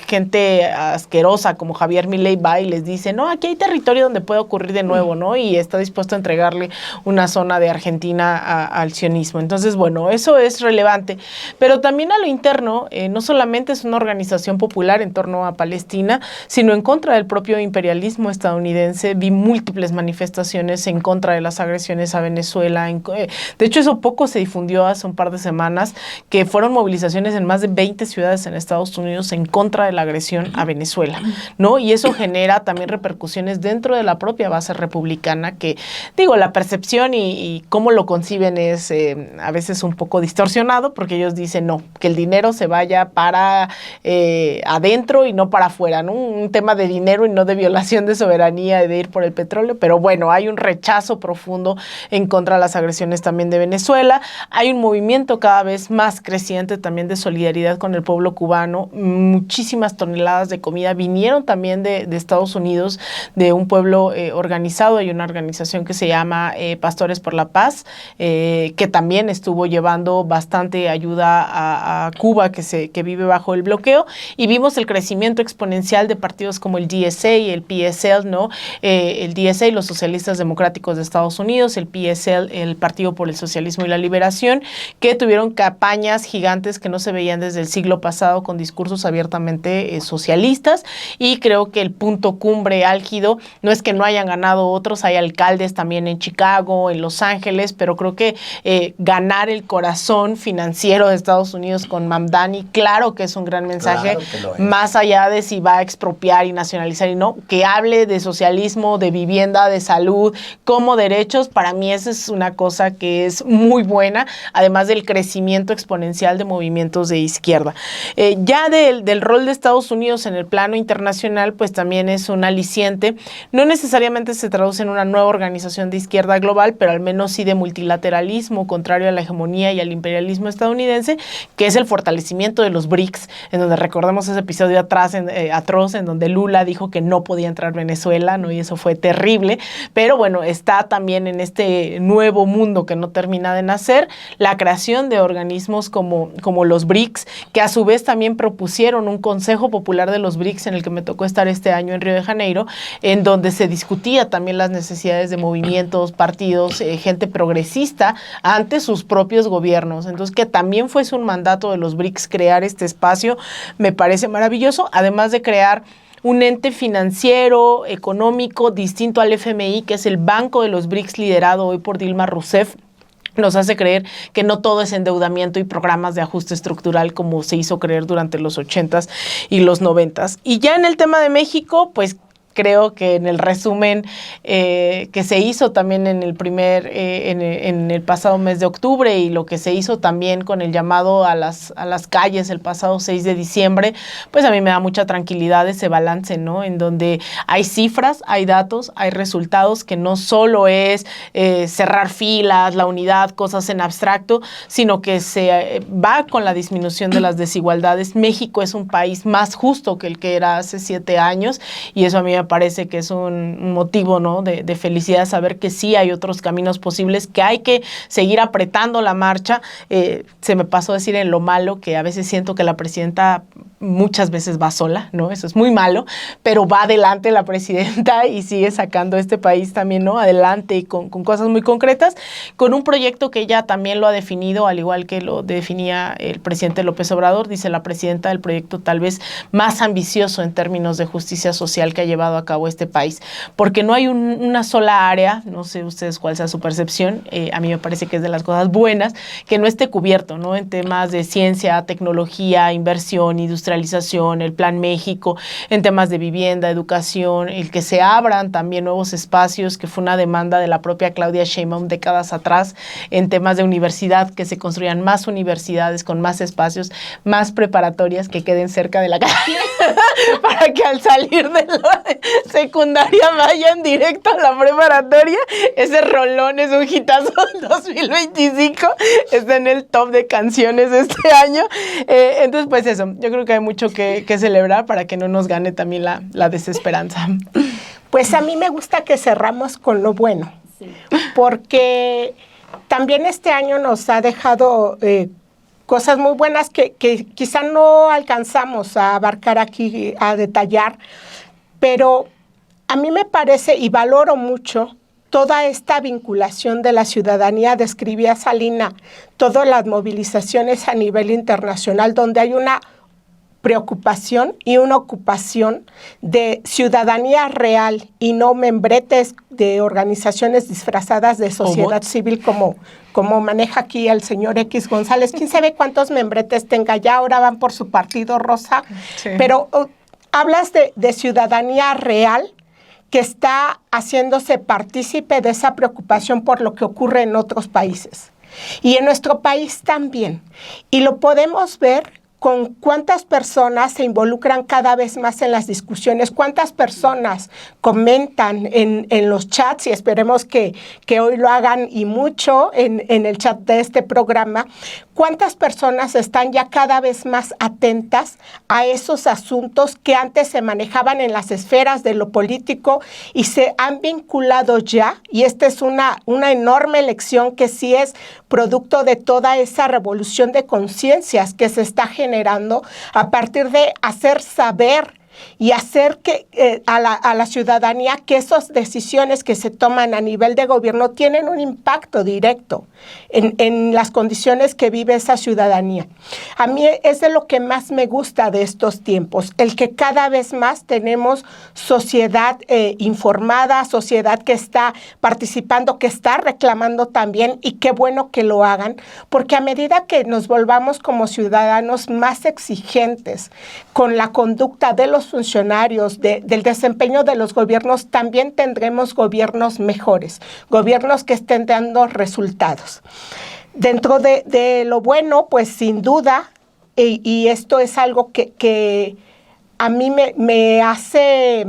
gente asquerosa como Javier Milei va y les dice, no, aquí hay territorio donde puede ocurrir de nuevo, ¿no? Y está dispuesto a entregarle una zona de Argentina al sionismo. Entonces, bueno, eso es relevante. Pero también a lo interno, no solamente es una organización popular en torno a Palestina, sino en contra del propio imperialismo estadounidense. Vi múltiples manifestaciones en contra de las agresiones a Venezuela. De hecho, eso poco se difundió hace un par de semanas, que fueron movilizaciones en más de 20 ciudades en Estados Unidos en contra de la agresión a Venezuela, ¿no? Y eso genera también repercusiones dentro de la propia base republicana, que, digo, la percepción y cómo lo conciben es a veces un poco distorsionado, porque ellos dicen, no, que el dinero se vaya para adentro y no para afuera, ¿no? Un tema de dinero y no de violación de soberanía y de ir por el petróleo, pero bueno, hay un rechazo profundo en contra de las agresiones también de Venezuela. Hay un movimiento cada vez más creciente también de solidaridad con el pueblo cubano. Muchísimas toneladas de comida vinieron también de Estados Unidos, de un pueblo organizado. Hay una organización que se llama Pastores por la Paz, que también estuvo llevando bastante ayuda a Cuba, que vive bajo el bloqueo, y vimos el crecimiento exponencial de partidos como el DSA y el PSL, ¿no? El DSA, los Socialistas Democráticos de Estados Unidos, el PSL, el Partido por el Socialismo y la Liberación, que tuvieron campañas gigantes que no se veían desde el siglo pasado, con discursos abiertamente justamente socialistas, y creo que el punto cumbre álgido no es que no hayan ganado otros, hay alcaldes también en Chicago, en Los Ángeles, pero creo que ganar el corazón financiero de Estados Unidos con Mamdani, claro que es un gran mensaje, claro, más allá de si va a expropiar y nacionalizar y no, que hable de socialismo, de vivienda, de salud, como derechos. Para mí esa es una cosa que es muy buena, además del crecimiento exponencial de movimientos de izquierda. Ya del rol de Estados Unidos en el plano internacional, pues también es un aliciente. No necesariamente se traduce en una nueva organización de izquierda global, pero al menos sí de multilateralismo, contrario a la hegemonía y al imperialismo estadounidense, que es el fortalecimiento de los BRICS, en donde recordemos ese episodio atroz en donde Lula dijo que no podía entrar Venezuela, ¿no? Y eso fue terrible, pero bueno, está también en este nuevo mundo que no termina de nacer, la creación de organismos como los BRICS, que a su vez también propusieron un Consejo Popular de los BRICS, en el que me tocó estar este año en Río de Janeiro, en donde se discutía también las necesidades de movimientos, partidos, gente progresista ante sus propios gobiernos. Entonces, que también fuese un mandato de los BRICS crear este espacio, me parece maravilloso, además de crear un ente financiero, económico, distinto al FMI, que es el Banco de los BRICS, liderado hoy por Dilma Rousseff. Nos hace creer que no todo es endeudamiento y programas de ajuste estructural como se hizo creer durante los 80s y los 90s. Y ya en el tema de México, pues creo que en el resumen que se hizo también en el pasado mes de octubre, y lo que se hizo también con el llamado a las calles el pasado 6 de diciembre, pues a mí me da mucha tranquilidad ese balance, ¿no? En donde hay cifras, hay datos, hay resultados, que no solo es cerrar filas, la unidad, cosas en abstracto, sino que se va con la disminución de las desigualdades. México es un país más justo que el que era hace 7 años, y eso a mí me parece que es un motivo, ¿no?, de felicidad, saber que sí hay otros caminos posibles, que hay que seguir apretando la marcha. Se me pasó a decir en lo malo, que a veces siento que la presidenta muchas veces va sola, ¿no? Eso es muy malo, pero va adelante la presidenta y sigue sacando este país también, ¿no?, adelante, y con cosas muy concretas, con un proyecto que ella también lo ha definido, al igual que lo definía el presidente López Obrador. Dice la presidenta, el proyecto tal vez más ambicioso en términos de justicia social que ha llevado a cabo este país, porque no hay una sola área, no sé ustedes cuál sea su percepción, a mí me parece que es de las cosas buenas, que no esté cubierto, ¿no?, en temas de ciencia, tecnología, inversión, industrialización, el Plan México, en temas de vivienda, educación, el que se abran también nuevos espacios, que fue una demanda de la propia Claudia Sheinbaum décadas atrás, en temas de universidad, que se construyan más universidades con más espacios, más preparatorias que queden cerca de la calle, para que al salir de la secundaria vayan directo a la preparatoria. Ese rolón es un hitazo del 2025, está en el top de canciones de este año. Entonces, pues eso, yo creo que hay mucho que celebrar para que no nos gane también la desesperanza. Pues a mí me gusta que cerramos con lo bueno, sí, porque también este año nos ha dejado cosas muy buenas que quizá no alcanzamos a abarcar aquí, a detallar, pero a mí me parece y valoro mucho toda esta vinculación de la ciudadanía. Describía Salina todas las movilizaciones a nivel internacional, donde hay una preocupación y una ocupación de ciudadanía real y no membretes de organizaciones disfrazadas de sociedad civil como maneja aquí el señor X González. ¿Quién sabe cuántos membretes tenga ya? Ahora van por su partido rosa. Sí. Pero hablas de ciudadanía real que está haciéndose partícipe de esa preocupación por lo que ocurre en otros países. Y en nuestro país también. Y lo podemos ver con cuántas personas se involucran cada vez más en las discusiones, cuántas personas comentan en los chats, y esperemos que hoy lo hagan y mucho en el chat de este programa, cuántas personas están ya cada vez más atentas a esos asuntos que antes se manejaban en las esferas de lo político y se han vinculado ya, y esta es una enorme lección que sí es producto de toda esa revolución de conciencias que se está generando a partir de hacer saber y hacer que a la ciudadanía que esas decisiones que se toman a nivel de gobierno tienen un impacto directo en las condiciones que vive esa ciudadanía. A mí es de lo que más me gusta de estos tiempos, el que cada vez más tenemos sociedad informada, sociedad que está participando, que está reclamando también, y qué bueno que lo hagan, porque a medida que nos volvamos como ciudadanos más exigentes con la conducta de los funcionarios, del desempeño de los gobiernos, también tendremos gobiernos mejores, gobiernos que estén dando resultados. Dentro de lo bueno, pues sin duda, y esto es algo que a mí me hace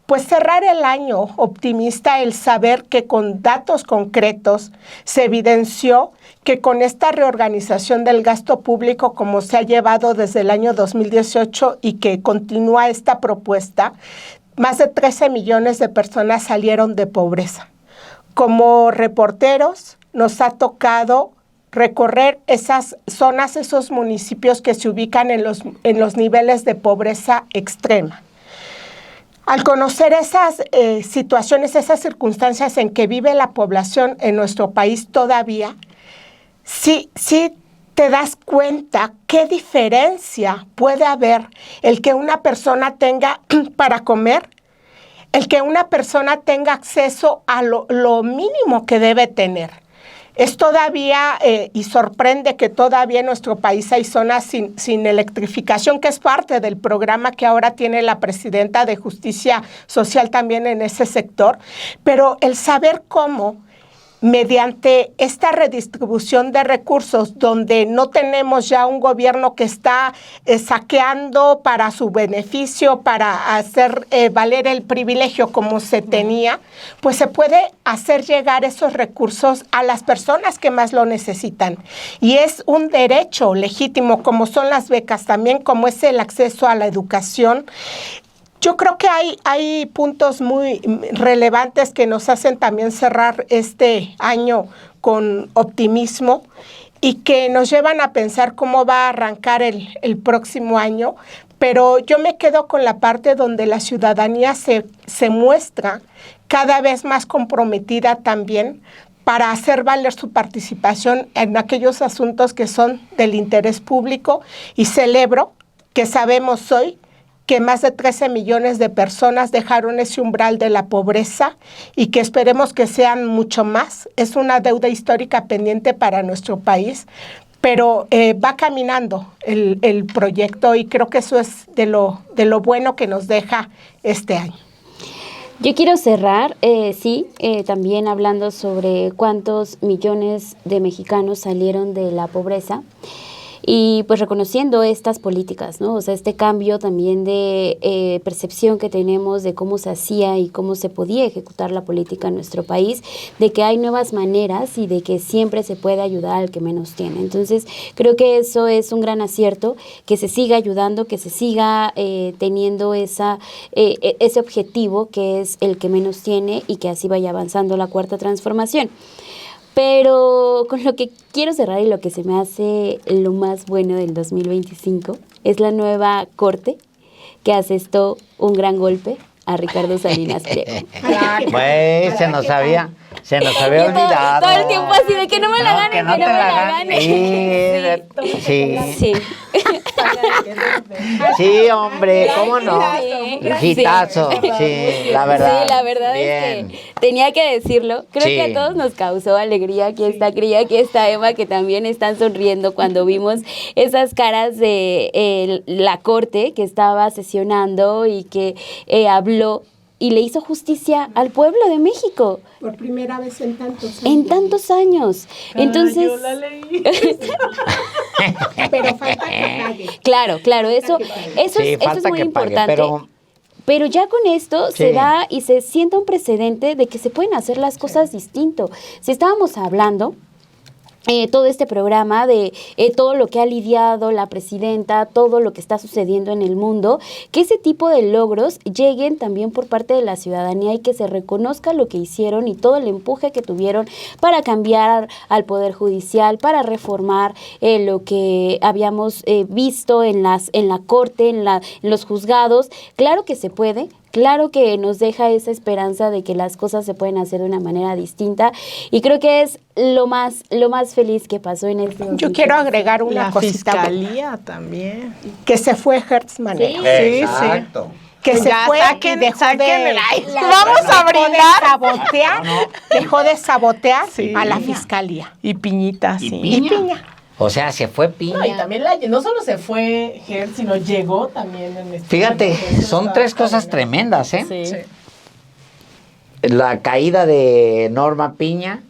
pues cerrar el año optimista, el saber que con datos concretos se evidenció que con esta reorganización del gasto público, como se ha llevado desde el año 2018 y que continúa esta propuesta, más de 13 millones de personas salieron de pobreza. Como reporteros nos ha tocado recorrer esas zonas, esos municipios que se ubican en los niveles de pobreza extrema. Al conocer esas situaciones, esas circunstancias en que vive la población en nuestro país todavía, sí te das cuenta qué diferencia puede haber el que una persona tenga para comer, el que una persona tenga acceso a lo mínimo que debe tener. Es todavía, y sorprende que todavía en nuestro país hay zonas sin electrificación, que es parte del programa que ahora tiene la presidenta de Justicia Social también en ese sector, pero el saber cómo, mediante esta redistribución de recursos, donde no tenemos ya un gobierno que está saqueando para su beneficio, para hacer valer el privilegio como se tenía, pues se puede hacer llegar esos recursos a las personas que más lo necesitan. Y es un derecho legítimo, como son las becas también, como es el acceso a la educación. Yo creo que hay puntos muy relevantes que nos hacen también cerrar este año con optimismo y que nos llevan a pensar cómo va a arrancar el próximo año, pero yo me quedo con la parte donde la ciudadanía se muestra cada vez más comprometida también para hacer valer su participación en aquellos asuntos que son del interés público, y celebro que sabemos hoy que más de 13 millones de personas dejaron ese umbral de la pobreza y que esperemos que sean mucho más. Es una deuda histórica pendiente para nuestro país, pero va caminando el proyecto, y creo que eso es de lo bueno que nos deja este año. Yo quiero cerrar, también hablando sobre cuántos millones de mexicanos salieron de la pobreza. Y pues reconociendo estas políticas, ¿no? O sea, este cambio también de percepción que tenemos de cómo se hacía y cómo se podía ejecutar la política en nuestro país, de que hay nuevas maneras y de que siempre se puede ayudar al que menos tiene. Entonces, creo que eso es un gran acierto, que se siga ayudando, que se siga teniendo ese objetivo que es el que menos tiene, y que así vaya avanzando la cuarta transformación. Pero con lo que quiero cerrar y lo que se me hace lo más bueno del 2025 es la nueva corte que asestó un gran golpe a Ricardo Salinas Pliego. Pues se nos había olvidado. Todo el tiempo así de que no me la ganen, que no me la ganen. Sí. Sí, hombre, ¿cómo no? Hitazo, sí, la verdad. Sí, la verdad bien. es que tenía que decirlo. Creo que a todos nos causó alegría. Aquí está Cría, aquí está Emma, que también están sonriendo cuando vimos esas caras de la corte que estaba sesionando y que habló y le hizo justicia al pueblo de México. Por primera vez en tantos años. En tantos años. Entonces, yo la leí. Pero falta que pague. Claro, eso es muy importante. Pero ya con esto se da y se sienta un precedente de que se pueden hacer las cosas distinto. Si estábamos hablando todo este programa de todo lo que ha lidiado la presidenta, todo lo que está sucediendo en el mundo, que ese tipo de logros lleguen también por parte de la ciudadanía y que se reconozca lo que hicieron y todo el empuje que tuvieron para cambiar al Poder Judicial, para reformar lo que habíamos visto en la corte, en los juzgados. Claro que se puede. Claro que nos deja esa esperanza de que las cosas se pueden hacer de una manera distinta y creo que es lo más feliz que pasó en este 2020. Yo quiero agregar una La cosita. fiscalía también. Que se fue Hertz Manero. Sí. Exacto. Que se Ya, fue saquen- y dejó saquen de... el aire. Vamos a brindar. Dejó de sabotear Sí. a la fiscalía. Y Piñita, Y sí. Piña. Y Piña. O sea, se fue Piña. No, y también no solo se fue Hertz, sino llegó también en este Fíjate, proceso, son está tres cosas cañón. tremendas, ¿eh? Sí. Sí. La caída de Norma Piña,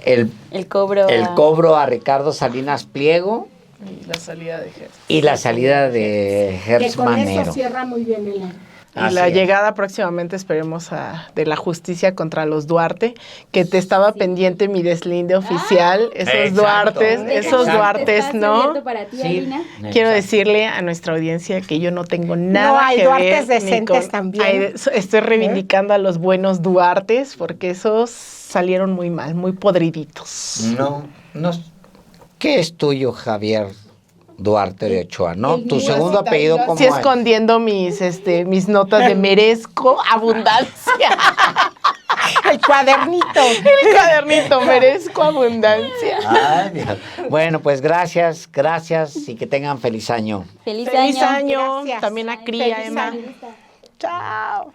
el El cobro. cobro a Ricardo Salinas Pliego Y la salida de Hertz. y la salida de Que Hertz con Manero. eso cierra muy bien el año. Y Así la es. llegada próximamente, esperemos, de la justicia contra los Duarte, que te estaba pendiente mi deslinde oficial, esos Exacto. Duartes, esos Exacto. Duartes, ¿no? Para ti, Sí. Alina. Quiero decirle a nuestra audiencia que yo no tengo nada No, hay que Duartes ver. ni decentes con- también. estoy reivindicando a los buenos Duartes, porque esos salieron muy mal, muy podriditos. No. ¿Qué es tuyo, Javier Duarte de Ochoa, no? Tu segundo apellido, ¿cómo Sí, es? escondiendo mis notas de merezco abundancia. El cuadernito. El cuadernito, merezco abundancia. Ay, Dios. Bueno, pues gracias y que tengan feliz año. Feliz Feliz año. año. Gracias. También a Cría, Feliz Emma. año. Chao.